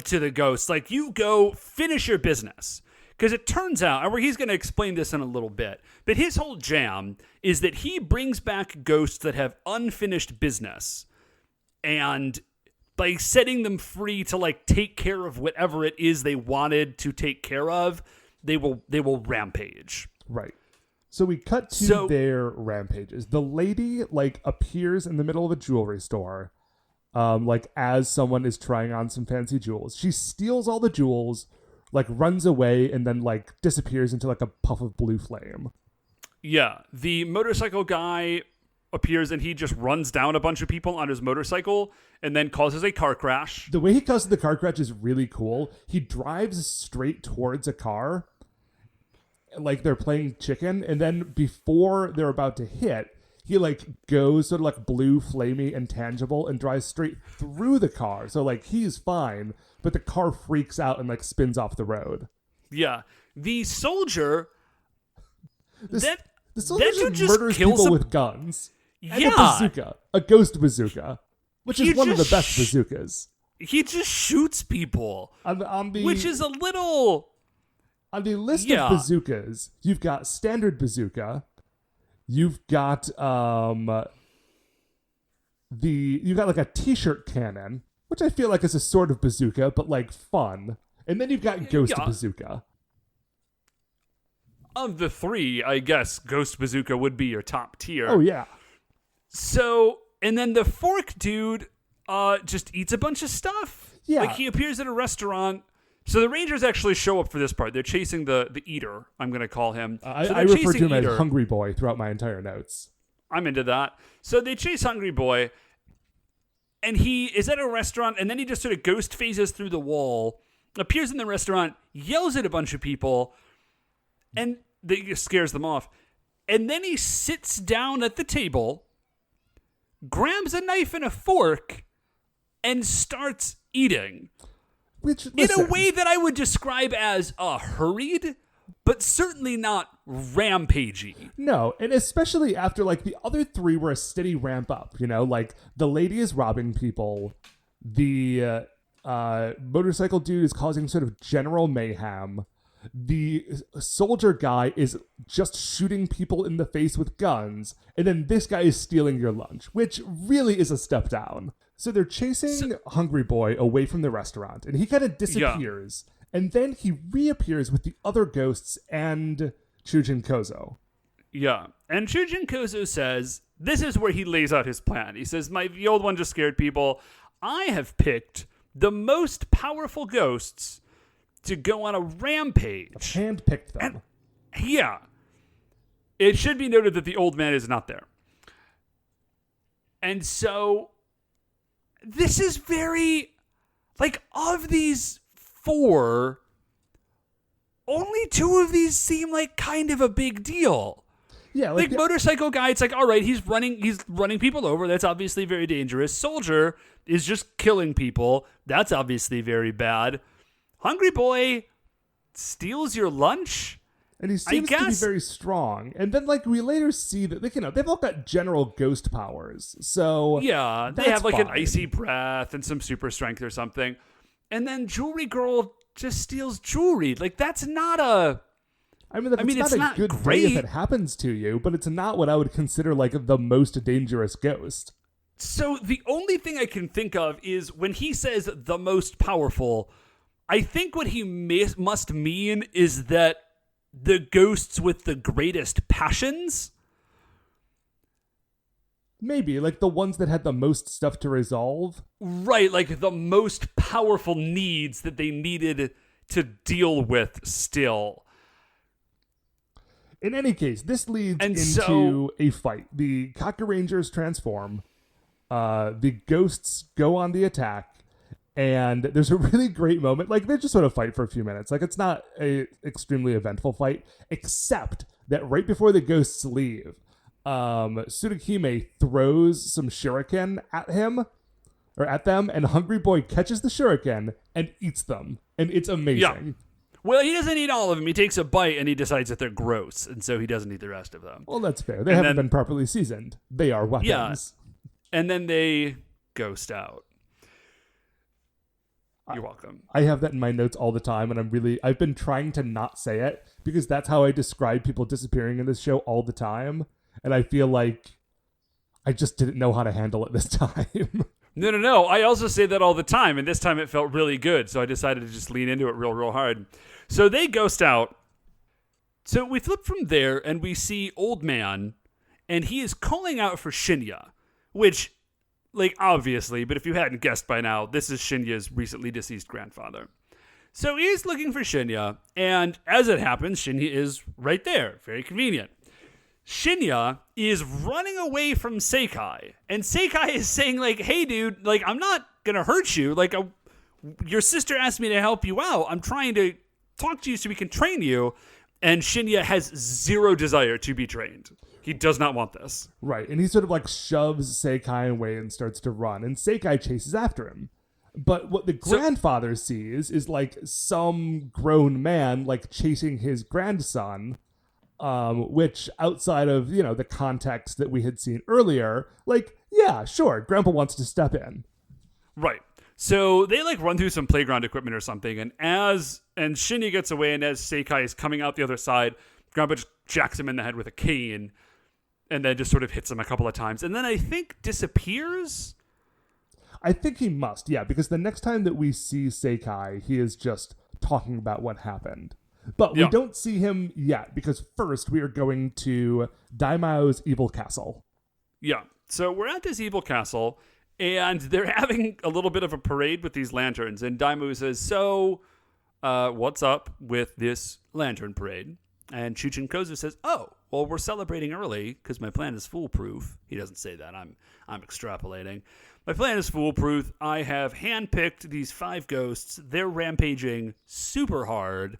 to the ghost. Like, you go finish your business. Because it turns out, and he's going to explain this in a little bit, but his whole jam is that he brings back ghosts that have unfinished business. And by setting them free to, like, take care of whatever it is they wanted to take care of, they will rampage. Right. So we cut to their rampages. The lady like appears in the middle of a jewelry store, like as someone is trying on some fancy jewels. She steals all the jewels, like runs away, and then like disappears into like a puff of blue flame. Yeah, the motorcycle guy appears and he just runs down a bunch of people on his motorcycle and then causes a car crash. The way he causes the car crash is really cool. He drives straight towards a car, like they're playing chicken, and then before they're about to hit, he like goes sort of like blue, flamey, and tangible and drives straight through the car. So like he's fine, but the car freaks out and like spins off the road. Yeah. The soldier the soldier just murders people with guns. And yeah. a bazooka. A ghost bazooka. Which is one of the best bazookas. He just shoots people. Which is a little... On the list of bazookas, you've got standard bazooka. You've got you've got like a t-shirt cannon, which I feel like is a sort of bazooka, but like fun. And then you've got ghost bazooka. Of the three, I guess ghost bazooka would be your top tier. Oh yeah. So, and then the fork dude just eats a bunch of stuff. Yeah. Like he appears at a restaurant. So the Rangers actually show up for this part. They're chasing the eater, I'm going to call him. I refer to him as Hungry Boy throughout my entire notes. I'm into that. So they chase Hungry Boy, and he is at a restaurant, and then he just sort of ghost phases through the wall, appears in the restaurant, yells at a bunch of people, and that scares them off. And then he sits down at the table, grabs a knife and a fork, and starts eating. Which, in a way that I would describe as hurried, but certainly not rampagey. No, and especially after like the other three were a steady ramp up, you know, like the lady is robbing people, the motorcycle dude is causing sort of general mayhem, the soldier guy is just shooting people in the face with guns, and then this guy is stealing your lunch, which really is a step down. So they're chasing Hungry Boy away from the restaurant, and he kind of disappears, and then he reappears with the other ghosts and Chujin Kozo. Yeah, and Chujin Kozo says, this is where he lays out his plan. He says, the old one just scared people. I have picked the most powerful ghosts to go on a rampage. I've handpicked them. And, yeah. It should be noted that the old man is not there. And so... this is very, like, of these four, only two of these seem like kind of a big deal. Yeah, like motorcycle guy, it's like, all right, he's running people over. That's obviously very dangerous. Soldier is just killing people. That's obviously very bad. Hungry Boy steals your lunch. And he seems to be very strong. And then, like, we later see that they've all got general ghost powers. So yeah, they have like an icy breath and some super strength or something. And then Jewelry Girl just steals jewelry. Like, that's not a... I mean, it's not a good great if it happens to you, but it's not what I would consider like the most dangerous ghost. So the only thing I can think of is when he says the most powerful, I think what he must mean is that the ghosts with the greatest passions? Maybe, like the ones that had the most stuff to resolve? Right, like the most powerful needs that they needed to deal with still. In any case, this leads into a fight. The Kakurangers transform. The ghosts go on the attack. And there's a really great moment. Like, they just sort of fight for a few minutes. Like, it's not a extremely eventful fight, except that right before the ghosts leave, Tsurukime throws some shuriken at him, or at them, and Hungry Boy catches the shuriken and eats them. And it's amazing. Yeah. Well, he doesn't eat all of them. He takes a bite and he decides that they're gross, and so he doesn't eat the rest of them. Well, that's fair. They haven't been properly seasoned. They are weapons. Yeah. And then they ghost out. You're welcome. I have that in my notes all the time, and I've been trying to not say it because that's how I describe people disappearing in this show all the time. And I feel like I just didn't know how to handle it this time. No. I also say that all the time, and this time it felt really good, so I decided to just lean into it real hard. So they ghost out, So we flip from there and we see Old Man, and he is calling out for Shinya, which, like, obviously, but if you hadn't guessed by now, this is Shinya's recently deceased grandfather. So he's looking for Shinya, and as it happens, Shinya is right there. Very convenient. Shinya is running away from Seikai, and Seikai is saying, like, hey, dude, like, I'm not gonna hurt you. Like, your sister asked me to help you out. I'm trying to talk to you so we can train you. And Shinya has zero desire to be trained. He does not want this. Right, and he sort of like shoves Seikai away and starts to run, and Seikai chases after him. But what the grandfather sees is like some grown man like chasing his grandson, which outside of, you know, the context that we had seen earlier, like, yeah, sure, Grandpa wants to step in. Right. So they like run through some playground equipment or something, and Shinya gets away, and as Seikai is coming out the other side, Grandpa just jacks him in the head with a cane, and then just sort of hits him a couple of times, and then I think disappears. I think he must, yeah, because the next time that we see Seikai, he is just talking about what happened. But we don't see him yet, because first we are going to Daimao's evil castle. Yeah, so we're at this evil castle, and they're having a little bit of a parade with these lanterns. And Daimao says, so, what's up with this lantern parade? And Chuchin Kozu says, oh, well, we're celebrating early because my plan is foolproof. He doesn't say that. I'm extrapolating. My plan is foolproof. I have handpicked these 5 ghosts. They're rampaging super hard.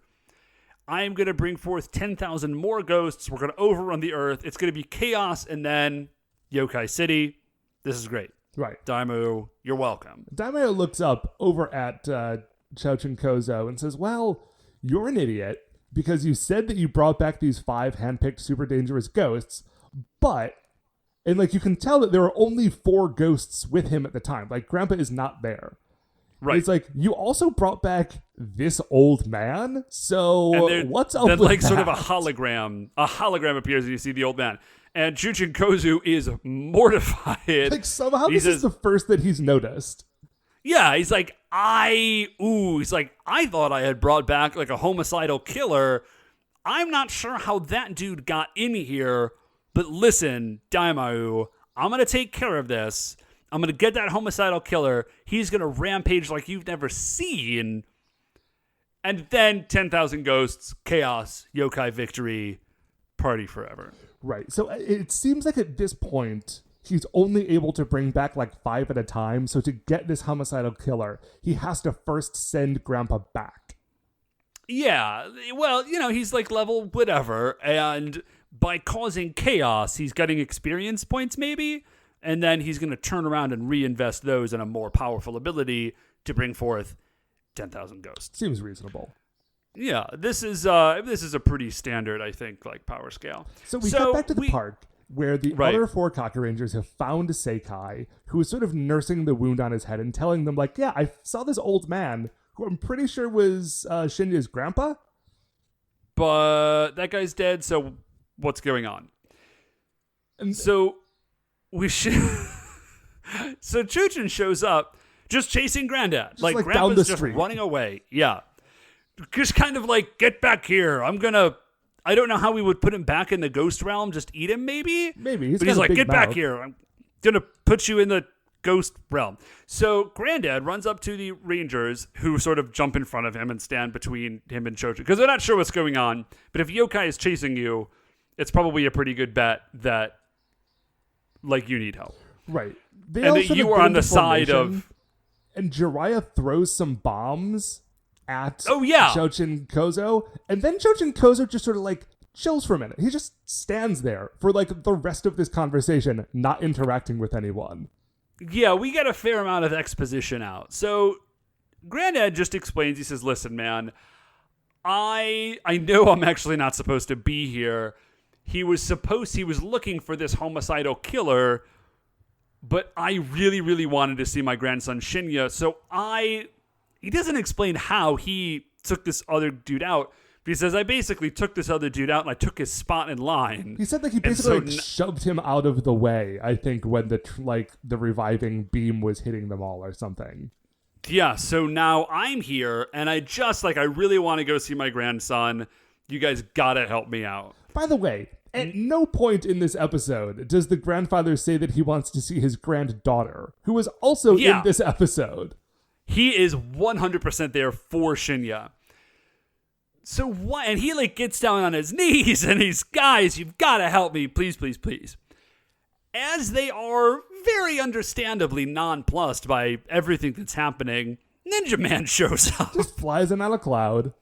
I am going to bring forth 10,000 more ghosts. We're going to overrun the earth. It's going to be chaos and then Yokai City. This is great. Right. Daimao, you're welcome. Daimao looks up over at Chouchin Kozo and says, well, you're an idiot because you said that you brought back these 5 handpicked super dangerous ghosts, but, and like you can tell that there are only 4 ghosts with him at the time. Like Grandpa is not there. Right. It's like, you also brought back this old man? So what's up with like that? Sort of a hologram appears and you see the old man. And Chuchin Kozu is mortified. Like somehow this is the first that he's noticed. Yeah, he's like, I thought I had brought back like a homicidal killer. I'm not sure how that dude got in here, but listen, Daimao, I'm going to take care of this. I'm going to get that homicidal killer. He's going to rampage like you've never seen. And then 10,000 ghosts, chaos, yokai victory, party forever. Right. So it seems like at this point, he's only able to bring back like 5 at a time. So to get this homicidal killer, he has to first send Grandpa back. Yeah. Well, you know, he's like level whatever. And by causing chaos, he's getting experience points maybe. And then he's going to turn around and reinvest those in a more powerful ability to bring forth 10,000 ghosts. Seems reasonable. Yeah, this is a pretty standard, I think, like power scale. So we got back to the park where the other 4 Kakurangers have found Seikai, who is sort of nursing the wound on his head and telling them, like, yeah, I saw this old man who I'm pretty sure was Shinya's grandpa. But that guy's dead, so what's going on? And so we should. So Chuchin shows up just chasing Granddad. Just like Grandpa's down the street. Just running away. Yeah. Just kind of like, get back here. I don't know how we would put him back in the ghost realm. Just eat him, maybe? Maybe. But he's like, get back here. I'm going to put you in the ghost realm. So Granddad runs up to the Rangers, who sort of jump in front of him and stand between him and Chuchin. Because they're not sure what's going on. But if yokai is chasing you, it's probably a pretty good bet that, like, you need help. Right. And that you are on the side of... And Jiraiya throws some bombs at Chouchin Kozo, and then Chouchin Kozo just sort of like chills for a minute. He just stands there for like the rest of this conversation, not interacting with anyone. Yeah, we get a fair amount of exposition out. So Granddad just explains, he says, listen, man, I know I'm actually not supposed to be here. He was looking for this homicidal killer, but I really, really wanted to see my grandson Shinya, so he doesn't explain how he took this other dude out. But he says, I basically took this other dude out and I took his spot in line. He said that he basically shoved him out of the way, I think, when the reviving beam was hitting them all or something. Yeah, so now I'm here and I really want to go see my grandson. You guys gotta help me out. By the way, at no point in this episode does the grandfather say that he wants to see his granddaughter, who is also in this episode. He is 100% there for Shinya. So what? And he like gets down on his knees and he's, guys, you've got to help me. Please, please, please. As they are very understandably nonplussed by everything that's happening, Ninja Man shows up. Just flies in out of cloud.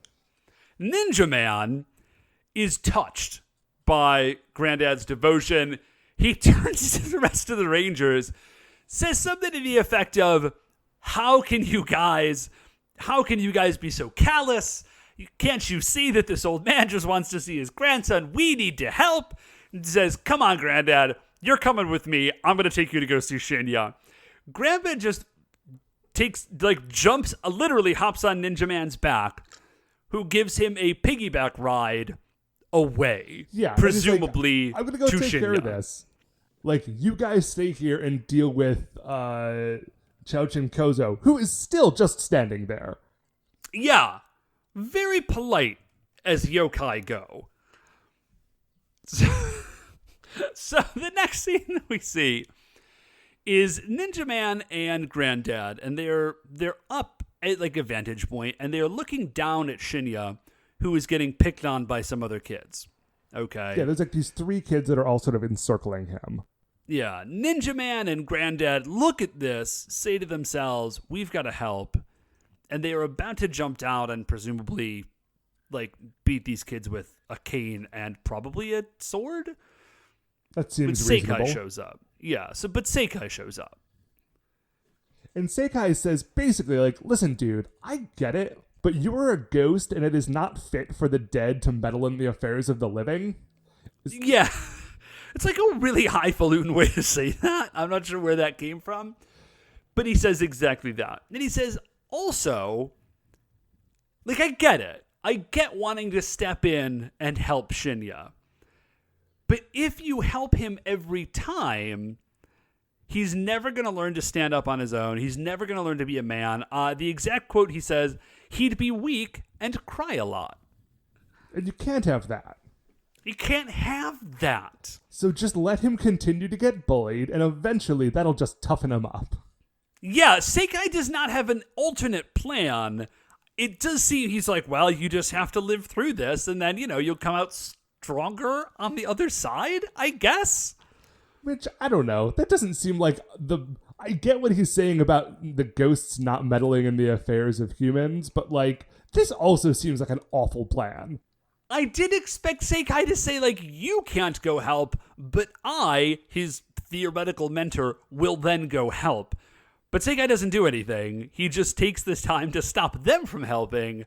Ninja Man is touched by Granddad's devotion. He turns to the rest of the Rangers, says something to the effect of, how can you guys be so callous? Can't you see that this old man just wants to see his grandson? We need to help. And says, come on, Granddad, you're coming with me. I'm going to take you to go see Shinya. Grandpa just literally hops on Ninja Man's back, who gives him a piggyback ride away. Yeah. Presumably like, I'm going to go take Shinya. care of this. Like, you guys stay here and deal with Chouchin Kozo, who is still just standing there. Yeah. Very polite as yokai go. So the next scene that we see is Ninja Man and Granddad, and they're up at like a vantage point, and they're looking down at Shinya, who is getting picked on by some other kids. Okay. Yeah, there's like these 3 kids that are all sort of encircling him. Yeah, Ninja Man and Granddad look at this, say to themselves, we've got to help. And they are about to jump down and presumably, like, beat these kids with a cane and probably a sword? That seems but reasonable. Seikai shows up. Yeah, but Seikai shows up. And Seikai says basically, like, listen, dude, I get it, but you are a ghost and it is not fit for the dead to meddle in the affairs of the living. Yeah. It's like a really highfalutin way to say that. I'm not sure where that came from. But he says exactly that. And he says, also, like, I get it. I get wanting to step in and help Shinya. But if you help him every time, he's never going to learn to stand up on his own. He's never going to learn to be a man. The exact quote he says, he'd be weak and cry a lot. And you can't have that. You can't have that. So just let him continue to get bullied, and eventually that'll just toughen him up. Yeah, Seikai does not have an alternate plan. It does seem he's like, well, you just have to live through this, and then, you'll come out stronger on the other side, I guess. Which, I don't know. That doesn't seem like I get what he's saying about the ghosts not meddling in the affairs of humans, but, like, this also seems like an awful plan. I did expect Seikai to say, like, you can't go help, but I, his theoretical mentor, will then go help. But Seikai doesn't do anything. He just takes this time to stop them from helping.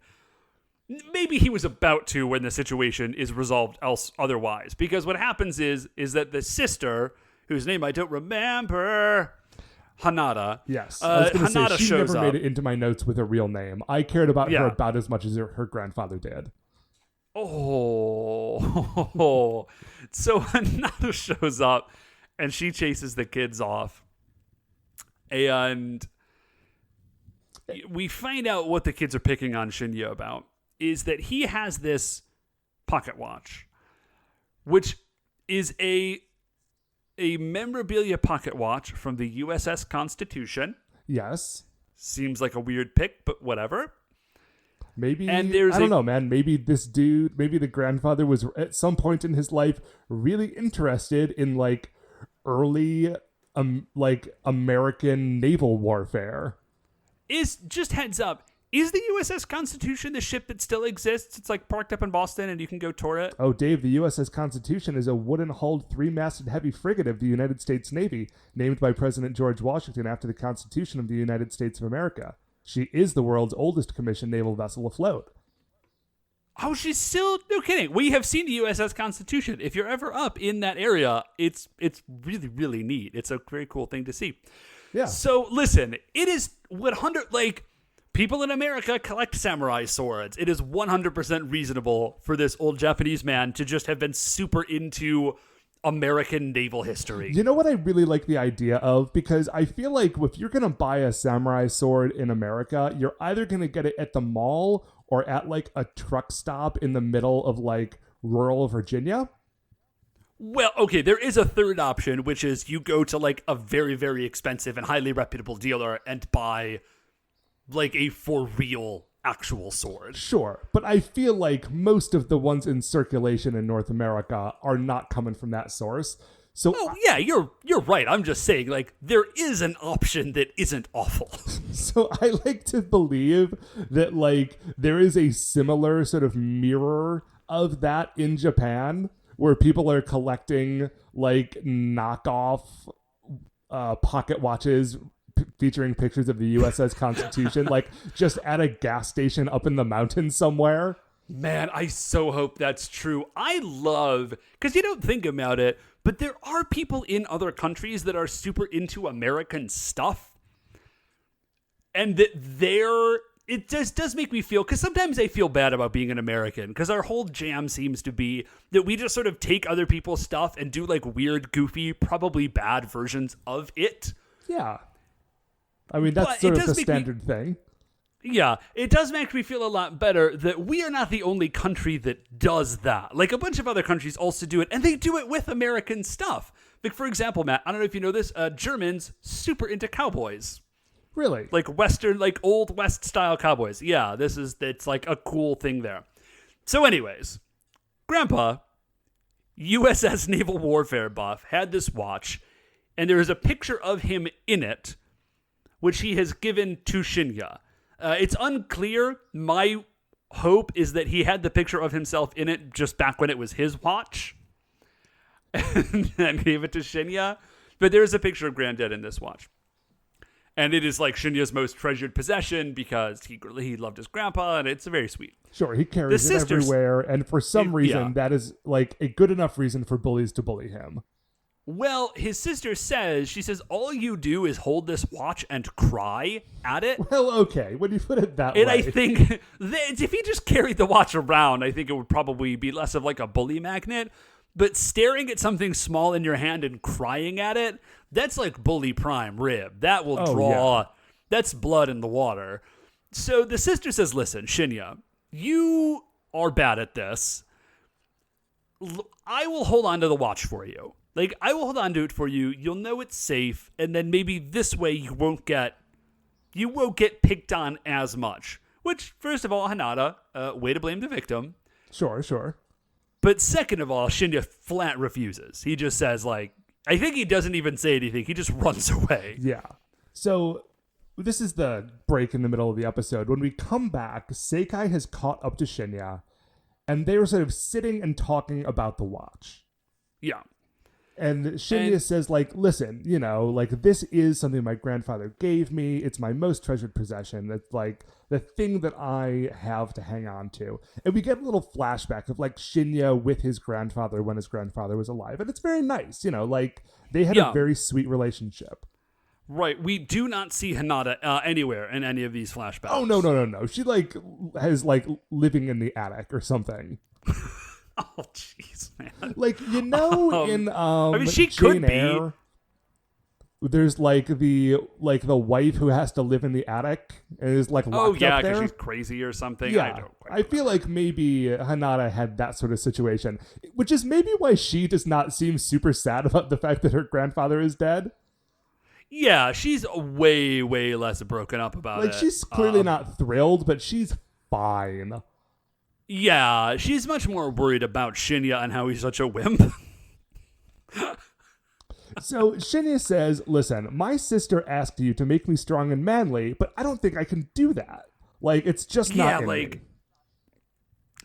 Maybe he was about to when the situation is resolved otherwise. Because what happens is that the sister, whose name I don't remember, Hanada. Yes. I was going to say, she never made up. it into my notes with a real name. I cared about her about as much as her grandfather did. Oh. So Hanada shows up, and she chases the kids off. And we find out what the kids are picking on Shinya about is that he has this pocket watch, which is a memorabilia pocket watch from the USS Constitution. Yes. Seems like a weird pick, but whatever. Maybe, I don't know, man. Maybe the grandfather was at some point in his life really interested in, like, early American naval warfare. Just heads up, is the USS Constitution the ship that still exists? It's like parked up in Boston and you can go tour it. Oh, Dave, the USS Constitution is a wooden-hulled 3-masted heavy frigate of the United States Navy, named by President George Washington after the Constitution of the United States of America. She is the world's oldest commissioned naval vessel afloat. Oh, she's still... No kidding. We have seen the USS Constitution. If you're ever up in that area, it's really, really neat. It's a very cool thing to see. Yeah. So, listen, it is 100... Like, people in America collect samurai swords. It is 100% reasonable for this old Japanese man to just have been super into American naval history. You know what I really like the idea of? Because I feel like if you're going to buy a samurai sword in America, you're either going to get it at the mall or at like a truck stop in the middle of like rural Virginia. Well, okay, there is a third option, which is you go to like a very, very expensive and highly reputable dealer and buy like a for real actual sword. Sure, but I feel like most of the ones in circulation in North America are not coming from that source. So yeah, you're right. I'm just saying, like, there is an option that isn't awful. So I like to believe that like there is a similar sort of mirror of that in Japan, where people are collecting like knockoff pocket watches featuring pictures of the USS Constitution, like just at a gas station up in the mountains somewhere. Man, I so hope that's true. I love, because you don't think about it, but there are people in other countries that are super into American stuff. And that it just does make me feel, because sometimes I feel bad about being an American, because our whole jam seems to be that we just sort of take other people's stuff and do like weird, goofy, probably bad versions of it. Yeah. I mean, that's sort of the standard thing. Yeah, it does make me feel a lot better that we are not the only country that does that. Like, a bunch of other countries also do it, and they do it with American stuff. Like, for example, Matt, I don't know if you know this, Germans super into cowboys. Really? Like Western, like old West style cowboys. Yeah, it's like a cool thing there. So anyways, Grandpa, USS Naval Warfare buff, had this watch, and there is a picture of him in it, which he has given to Shinya. It's unclear. My hope is that he had the picture of himself in it just back when it was his watch and then gave it to Shinya. But there's a picture of Granddad in this watch. And it is like Shinya's most treasured possession because he loved his grandpa, and it's very sweet. Sure, he carries it everywhere, and for some reason, that is like a good enough reason for bullies to bully him. Well, his sister she says, all you do is hold this watch and cry at it. Well, okay, when you put it that way. And I think that if he just carried the watch around, I think it would probably be less of like a bully magnet. But staring at something small in your hand and crying at it, that's like bully prime rib. That will draw, that's blood in the water. So the sister says, listen, Shinya, you are bad at this. I will hold on to the watch for you. Like, I will hold on to it for you. You'll know it's safe. And then maybe this way you won't get picked on as much. Which, first of all, Hanada, way to blame the victim. Sure. But second of all, Shinya flat refuses. He just says, like, I think he doesn't even say anything. He just runs away. Yeah. So this is the break in the middle of the episode. When we come back, Seikai has caught up to Shinya, and they were sort of sitting and talking about the watch. Yeah. And Shinya says, like, listen, you know, like, this is something my grandfather gave me. It's my most treasured possession. It's, like, the thing that I have to hang on to. And we get a little flashback of, like, Shinya with his grandfather when his grandfather was alive. And it's very nice, you know, like, they had a very sweet relationship. Right. We do not see Hanada anywhere in any of these flashbacks. Oh, no. She, like, has, like, living in the attic or something. Oh, jeez, man. Like, you know, in I mean, she Jane could Eyre, there's like the wife who has to live in the attic and is like locked up there. because she's crazy or something. Yeah, I feel like maybe Hanada had that sort of situation, which is maybe why she does not seem super sad about the fact that her grandfather is dead. Yeah, she's way, way less broken up about it. Like, she's clearly not thrilled, but she's fine. Yeah, she's much more worried about Shinya and how he's such a wimp. So Shinya says, listen, my sister asked you to make me strong and manly, but I don't think I can do that. Like, it's just not in me.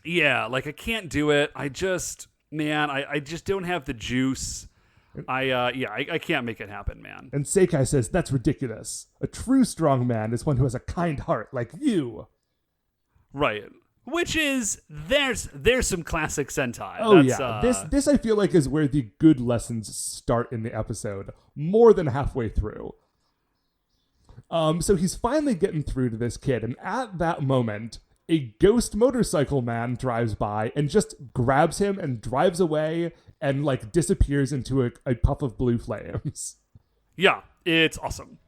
Yeah, like, I can't do it. I just don't have the juice. I can't make it happen, man. And Seikai says, that's ridiculous. A true strong man is one who has a kind heart like you. Right. Which is, there's some classic Sentai. Oh, This I feel like is where the good lessons start in the episode, more than halfway through. So he's finally getting through to this kid, and at that moment, a ghost motorcycle man drives by and just grabs him and drives away and, like, disappears into a puff of blue flames. Yeah, it's awesome.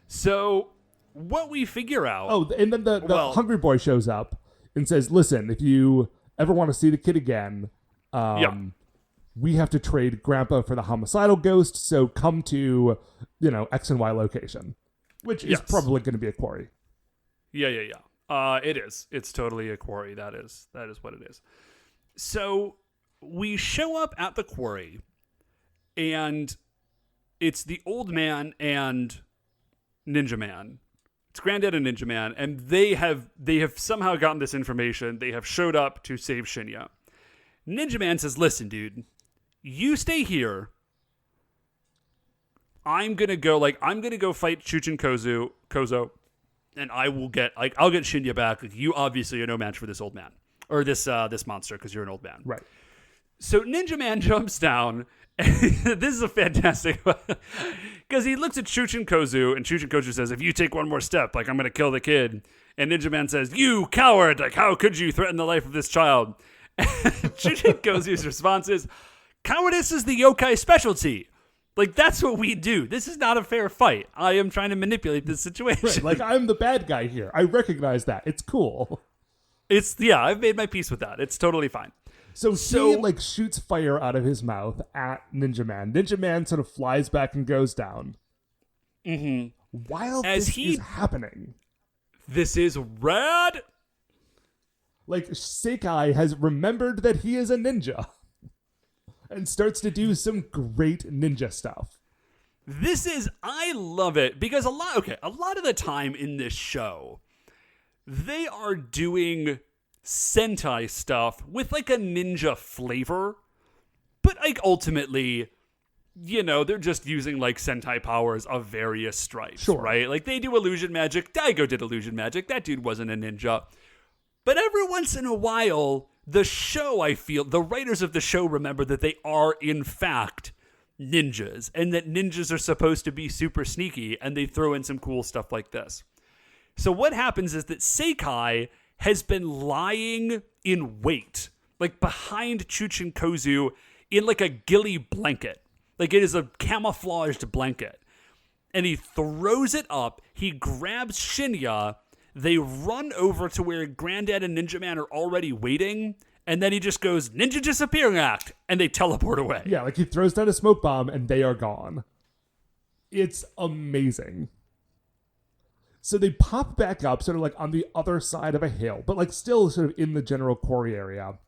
So, what we figure out... Oh, and then the Hungry Boy shows up. and says, listen, if you ever want to see the kid again, we have to trade Grandpa for the homicidal ghost, so come to, X and Y location, which is probably going to be a quarry. Yeah. It is. It's totally a quarry. That is what it is. So we show up at the quarry, and it's the old man and Ninja Man. It's Granddad and Ninja Man, and they have somehow gotten this information. They have showed up to save Shinya. Ninja Man says, listen, dude, you stay here. I'm gonna go fight Chuchin Kozo, and I'll get Shinya back. Like, you obviously are no match for this old man. Or this monster, because you're an old man. Right. So Ninja Man jumps down, and this is a fantastic one, because he looks at Chuchin Kozu, and Chuchin Kozu says, if you take one more step, I'm going to kill the kid. And Ninja Man says, you coward, how could you threaten the life of this child? And Chuchin Kozu's response is, cowardice is the yokai specialty. That's what we do. This is not a fair fight. I am trying to manipulate this situation. Right, I'm the bad guy here. I recognize that. It's cool. I've made my peace with that. It's totally fine. So he shoots fire out of his mouth at Ninja Man. Ninja Man sort of flies back and goes down. Mm-hmm. While this is happening. This is rad. Sekai has remembered that he is a ninja and starts to do some great ninja stuff. I love it, because a lot of the time in this show, they are doing Sentai stuff with a ninja flavor, but ultimately, they're just using Sentai powers of various stripes, sure. Right? They do illusion magic. Daigo did illusion magic. That dude wasn't a ninja. But every once in a while, the writers of the show remember that they are in fact ninjas, and that ninjas are supposed to be super sneaky, and they throw in some cool stuff like this. So what happens is that Sekai has been lying in wait, behind Chuchin Kozu in a ghillie blanket. It is a camouflaged blanket. And he throws it up, he grabs Shinya, they run over to where Granddad and Ninja Man are already waiting, and then he just goes, ninja disappearing act, and they teleport away. Yeah, he throws down a smoke bomb and they are gone. It's amazing. So they pop back up sort of on the other side of a hill, but still sort of in the general quarry area.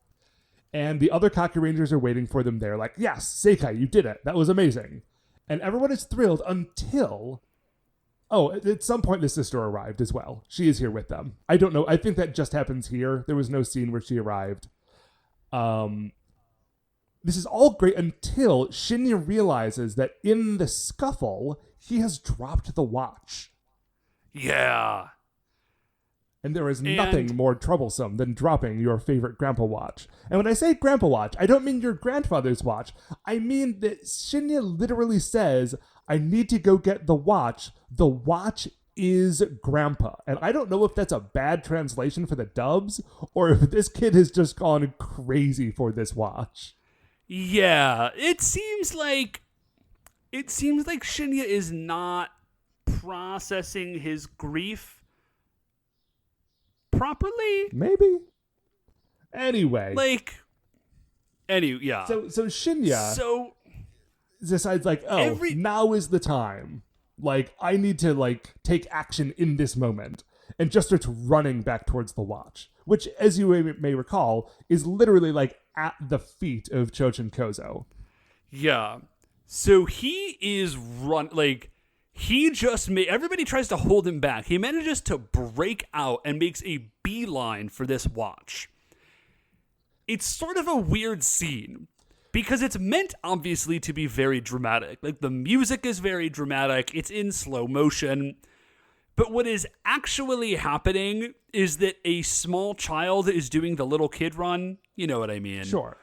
And the other Kakurangers are waiting for them there, yes, Sekai, you did it. That was amazing. And everyone is thrilled until... Oh, at some point the sister arrived as well. She is here with them. I don't know. I think that just happens here. There was no scene where she arrived. This is all great until Shinya realizes that in the scuffle, he has dropped the watch. Yeah. And there is nothing more troublesome than dropping your favorite grandpa watch. And when I say grandpa watch, I don't mean your grandfather's watch. I mean that Shinya literally says, I need to go get the watch. The watch is grandpa. And I don't know if that's a bad translation for the dubs or if this kid has just gone crazy for this watch. Yeah, it seems like Shinya is not processing his grief properly. Maybe. Anyway. Yeah. So Shinya decides now is the time. I need to take action in this moment, and just starts running back towards the watch, which, as you may recall, is literally at the feet of Chochin Kozo. Yeah. So he is everybody tries to hold him back. He manages to break out and makes a beeline for this watch. It's sort of a weird scene because it's meant obviously to be very dramatic. The music is very dramatic. It's in slow motion. But what is actually happening is that a small child is doing the little kid run. You know what I mean? Sure.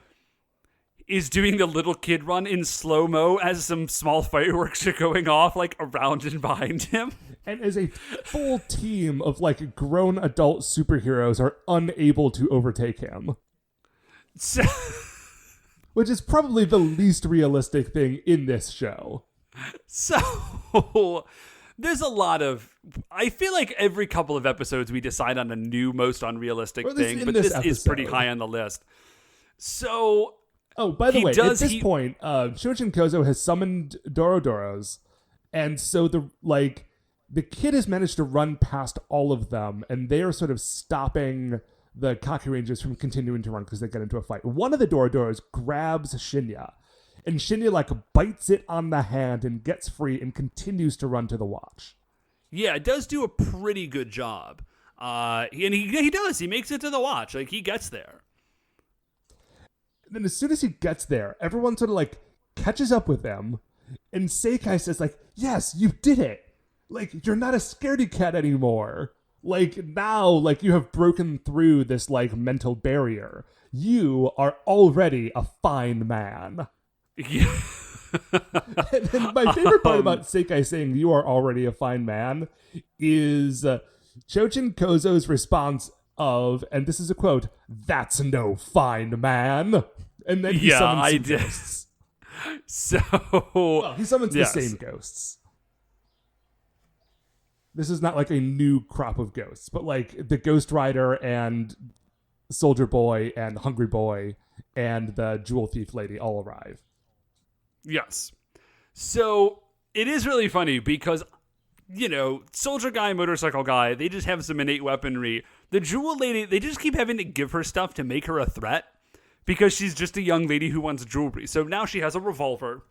Is doing the little kid run in slow-mo as some small fireworks are going off around and behind him. And as a full team of grown adult superheroes are unable to overtake him. So, which is probably the least realistic thing in this show. So there's a lot of, I feel like every couple of episodes we decide on a new most unrealistic thing, but this is pretty high on the list. So, oh, by the way, at this point, Shojin Kozo has summoned Dorodoros, and so the kid has managed to run past all of them, and they are sort of stopping the Kakurangers from continuing to run because they get into a fight. One of the Dorodoros grabs Shinya, and Shinya bites it on the hand and gets free and continues to run to the watch. Yeah, it does do a pretty good job. And he does. He makes it to the watch. He gets there. And then as soon as he gets there, everyone sort of catches up with him, and Seikai says yes, you did it. You're not a scaredy cat anymore. Now, you have broken through this, mental barrier. You are already a fine man. Yeah. And then my favorite part about Seikai saying you are already a fine man is Shojin Kozo's response of, and this is a quote, "That's no fine man." And then he summons some ghosts. So he summons the same ghosts. This is not a new crop of ghosts, but the Ghost Rider and Soldier Boy and Hungry Boy and the Jewel Thief Lady all arrive. Yes. So it is really funny because, Soldier Guy, Motorcycle Guy, they just have some innate weaponry. The Jewel Lady, they just keep having to give her stuff to make her a threat because she's just a young lady who wants jewelry. So now she has a revolver.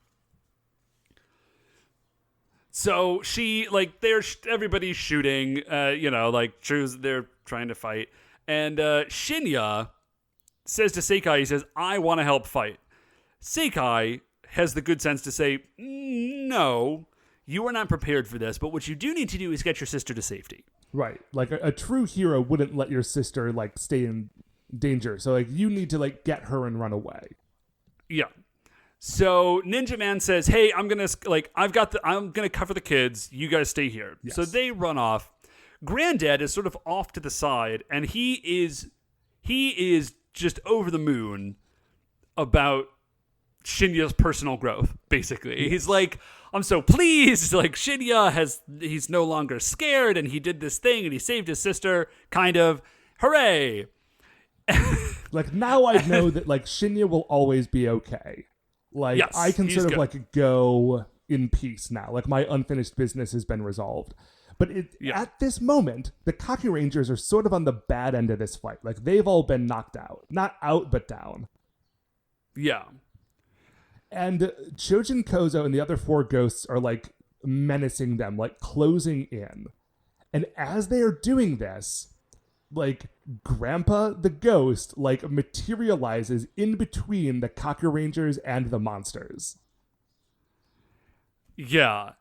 So she, everybody's shooting, they're trying to fight. And Shinya says to Seikai, he says, "I want to help fight." Seikai has the good sense to say, "No, you are not prepared for this, but what you do need to do is get your sister to safety." Right. A true hero wouldn't let your sister, stay in danger. So, you need to, get her and run away. Yeah. So Ninja Man says, "Hey, I'm gonna I'm gonna cover the kids. You guys stay here." Yes. So they run off. Granddad is sort of off to the side, and he is just over the moon about Shinya's personal growth. Basically, he's "I'm so pleased." Shinya he's no longer scared, and he did this thing, and he saved his sister. Kind of, hooray! Now I know that Shinya will always be okay. Yes, I can sort of go in peace now. My unfinished business has been resolved. But at this moment, the Kakurangers are sort of on the bad end of this fight. They've all been knocked out. Not out, but down. Yeah. And Shojin Kozo and the other four ghosts are menacing them, closing in. And as they are doing this, Grandpa the Ghost, materializes in between the Kakurangers and the monsters. Yeah.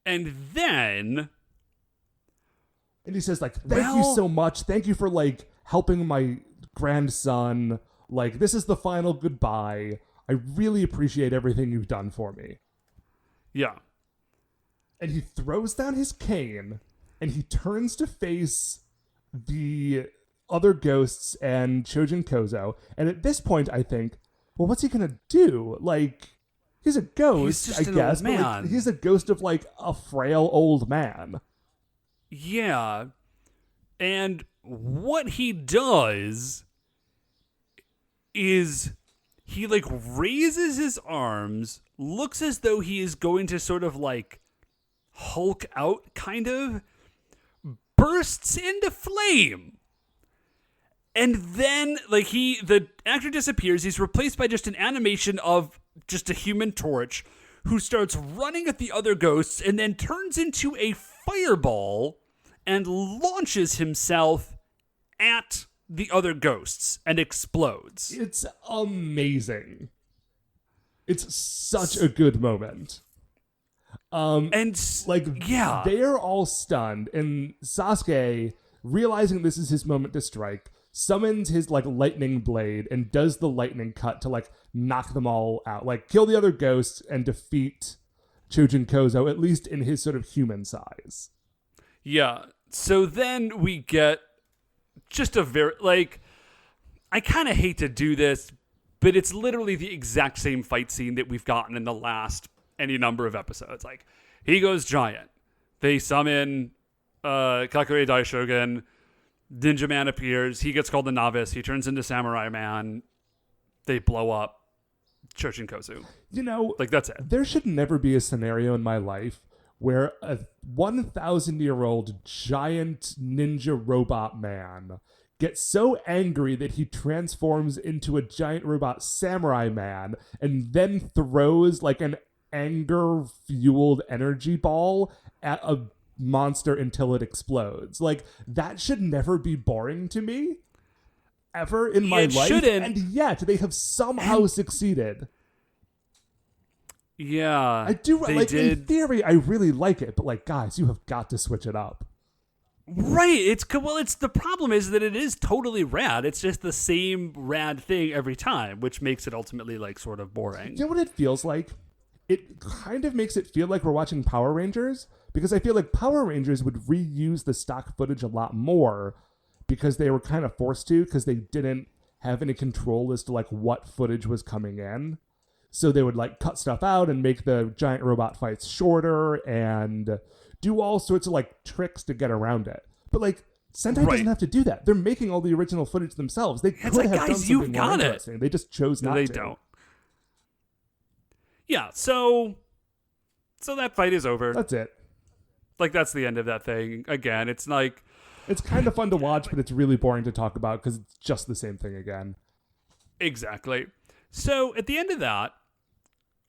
And then... And he says, thank you so much. Thank you for, helping my grandson. This is the final goodbye. I really appreciate everything you've done for me. Yeah. And he throws down his cane, and he turns to face the other ghosts and Shojin Kozo. And at this point, I think, well, what's he gonna do? He's a ghost, he's I guess. Old man. But he's a ghost of a frail old man. Yeah. And what he does is he raises his arms, looks as though he is going to sort of Hulk out, kind of, bursts into flame. And then, the actor disappears. He's replaced by just an animation of just a Human Torch who starts running at the other ghosts and then turns into a fireball and launches himself at the other ghosts and explodes. It's amazing. It's such a good moment. They're all stunned, and Sasuke, realizing this is his moment to strike, summons his lightning blade and does the lightning cut to knock them all out, kill the other ghosts and defeat Shojin Kozo, at least in his sort of human size. Yeah. So then we get just a very I kind of hate to do this, but it's literally the exact same fight scene that we've gotten in the last any number of episodes. He goes giant, They summon Kakure Daishogun. Ninja Man appears. He gets called the Novice. He turns into Samurai Man. They blow up Choshinkozu. Like, that's it. There should never be a scenario in my life where a 1,000-year-old giant ninja robot man gets so angry that he transforms into a giant robot samurai man and then throws like an anger-fueled energy ball at a monster until it explodes. Like, that should never be boring to me ever in my life. Shouldn't. And yet they have somehow succeeded. Yeah, I do. In theory, I really like it, but like, guys, you have got to switch it up. Right. It's the problem is that it is totally rad. It's just the same rad thing every time, which makes it ultimately like sort of boring. You know what it feels like? It kind of makes it feel like we're watching Power Rangers, because I feel like Power Rangers would reuse the stock footage a lot more because they were kind of forced to, because they didn't have any control as to like what footage was coming in. So they would like cut stuff out and make the giant robot fights shorter and do all sorts of like tricks to get around it. But like, Sentai doesn't have to do that. They're making all the original footage themselves. They could have done something more interesting. They just chose not to. They don't. Yeah, so that fight is over. That's it. Like, that's the end of that thing. Again, it's like... It's kind of fun to watch, but it's really boring to talk about because it's just the same thing again. Exactly. So, at the end of that,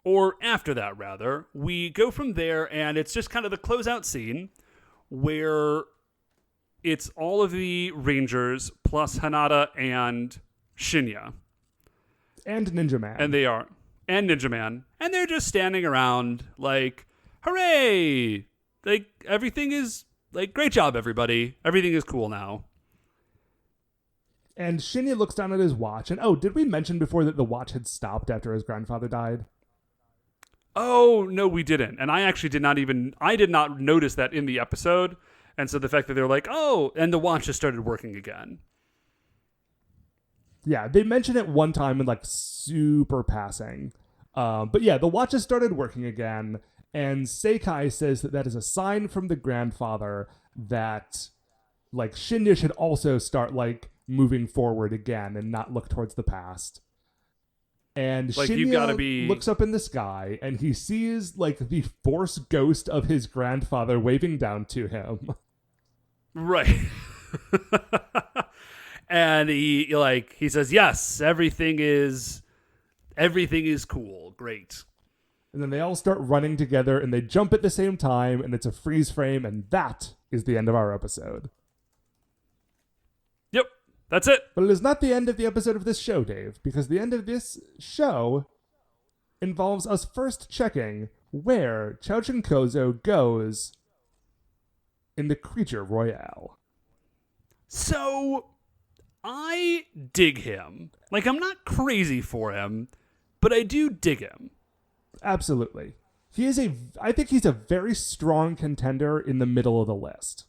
or after that, rather, we go from there, and it's just kind of the closeout scene where it's all of the Rangers plus Hanada and Shinya. And Ninja Man. And Ninja Man. And they're just standing around like, hooray! Like, everything is, like, great job, everybody. Everything is cool now. And Shinya looks down at his watch, and did we mention before that the watch had stopped after his grandfather died? Oh, no, we didn't. And I actually did not notice that in the episode. And so the fact that they're like, oh, and the watch just started working again. Yeah, they mentioned it one time in like super passing. But yeah, the watch has started working again. And Seikai says that is a sign from the grandfather that like Shinya should also start like moving forward again and not look towards the past. And like, Shinya looks up in the sky and he sees like the force ghost of his grandfather waving down to him. Right. And he says, yes, everything is cool. Great. And then they all start running together and they jump at the same time and it's a freeze frame, and that is the end of our episode. Yep. That's it. But it is not the end of the episode of this show, Dave, because the end of this show involves us first checking where Choshinkozu goes in the Creature Royale. So, I dig him. Like, I'm not crazy for him, but I do dig him. Absolutely. I think he's a very strong contender in the middle of the list.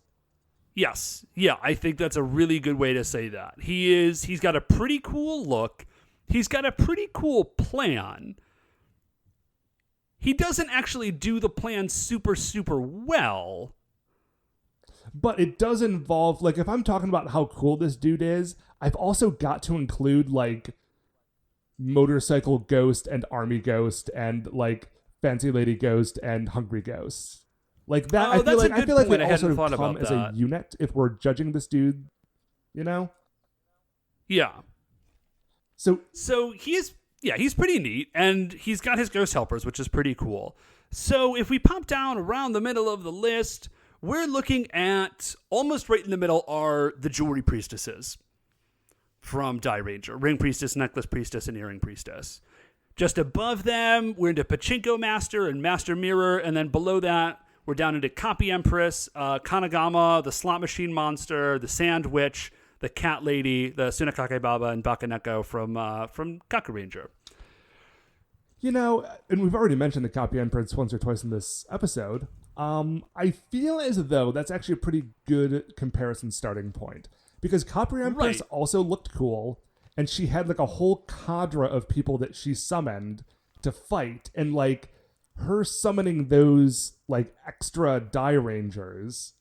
Yes. Yeah, I think that's a really good way to say that. He's got a pretty cool look. He's got a pretty cool plan. He doesn't actually do the plan super, super well. But it does involve, like, if I'm talking about how cool this dude is, I've also got to include, like, Motorcycle Ghost and Army Ghost and, like, Fancy Lady Ghost and Hungry Ghost. Like that, I feel like we all sort of come as a unit if we're judging this dude, you know? Yeah. So he's pretty neat, and he's got his ghost helpers, which is pretty cool. So if we pop down around the middle of the list, we're looking at almost right in the middle are the jewelry priestesses from Dai Ranger. Ring Priestess, Necklace Priestess, and Earring Priestess. Just above them, we're into Pachinko Master and Master Mirror, and then below that, we're down into Copy Empress, Kanagama, the Slot Machine Monster, the Sand Witch, the Cat Lady, the Tsunekake Baba, and Bakaneko from Kakuranger. You know, and we've already mentioned the Copy Empress once or twice in this episode. I feel as though that's actually a pretty good comparison starting point. Because Copy Empress also looked cool, and she had like a whole cadre of people that she summoned to fight, and like her summoning those like extra Die Rangers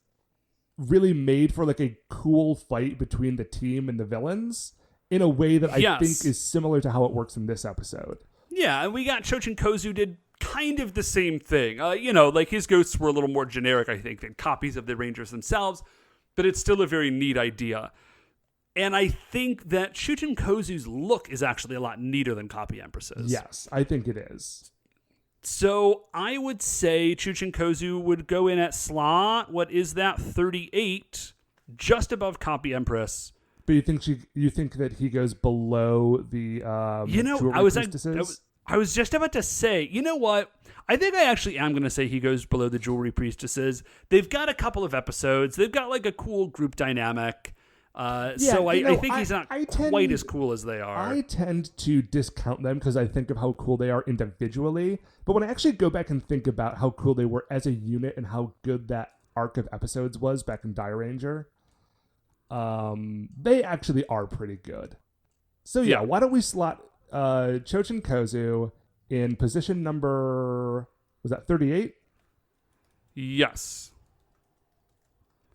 really made for like a cool fight between the team and the villains in a way that I think is similar to how it works in this episode. Yeah, and we got Chochin Kozu did kind of the same thing. Like his ghosts were a little more generic, I think, than copies of the Rangers themselves, but it's still a very neat idea. And I think that Chochin Kozu's look is actually a lot neater than Copy Empress's. Yes, I think it is. So I would say Chochin Kozu would go in at slot, what is that, 38, just above Copy Empress. But you think that he goes below the I was just about to say, you know what? I think I actually am going to say he goes below the Jewelry Priestesses. They've got a couple of episodes. They've got like a cool group dynamic. I think he's not quite as cool as they are. I tend to discount them because I think of how cool they are individually. But when I actually go back and think about how cool they were as a unit and how good that arc of episodes was back in Die Ranger, they actually are pretty good. So yeah, why don't we slot Chochin Kozu in position number, was that 38? Yes.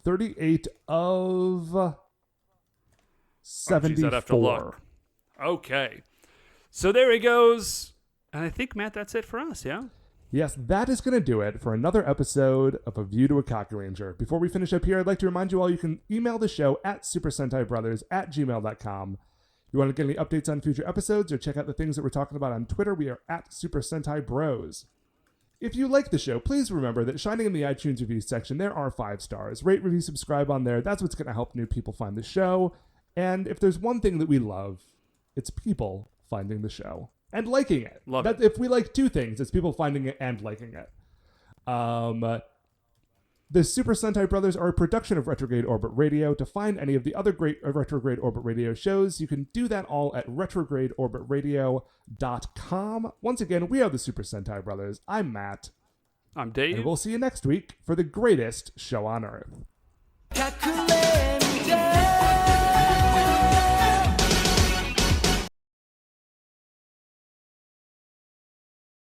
38 of 74. I'd have to look. Okay. So there he goes. And I think, Matt, that's it for us, yeah? Yes, that is going to do it for another episode of A View to a Kakuranger. Before we finish up here, I'd like to remind you all you can email the show at supersentaibrothers@gmail.com. If you want to get any updates on future episodes or check out the things that we're talking about on Twitter, we are at Super Sentai Bros. If you like the show, please remember that shining in the iTunes reviews section, there are 5 stars. Rate, review, subscribe on there. That's what's going to help new people find the show. And if there's one thing that we love, it's people finding the show and liking it. Love it. If we like 2 things, it's people finding it and liking it. The Super Sentai Brothers are a production of Retrograde Orbit Radio. To find any of the other great Retrograde Orbit Radio shows, you can do that all at retrogradeorbitradio.com. Once again, we are the Super Sentai Brothers. I'm Matt. I'm Dave. And we'll see you next week for the greatest show on Earth.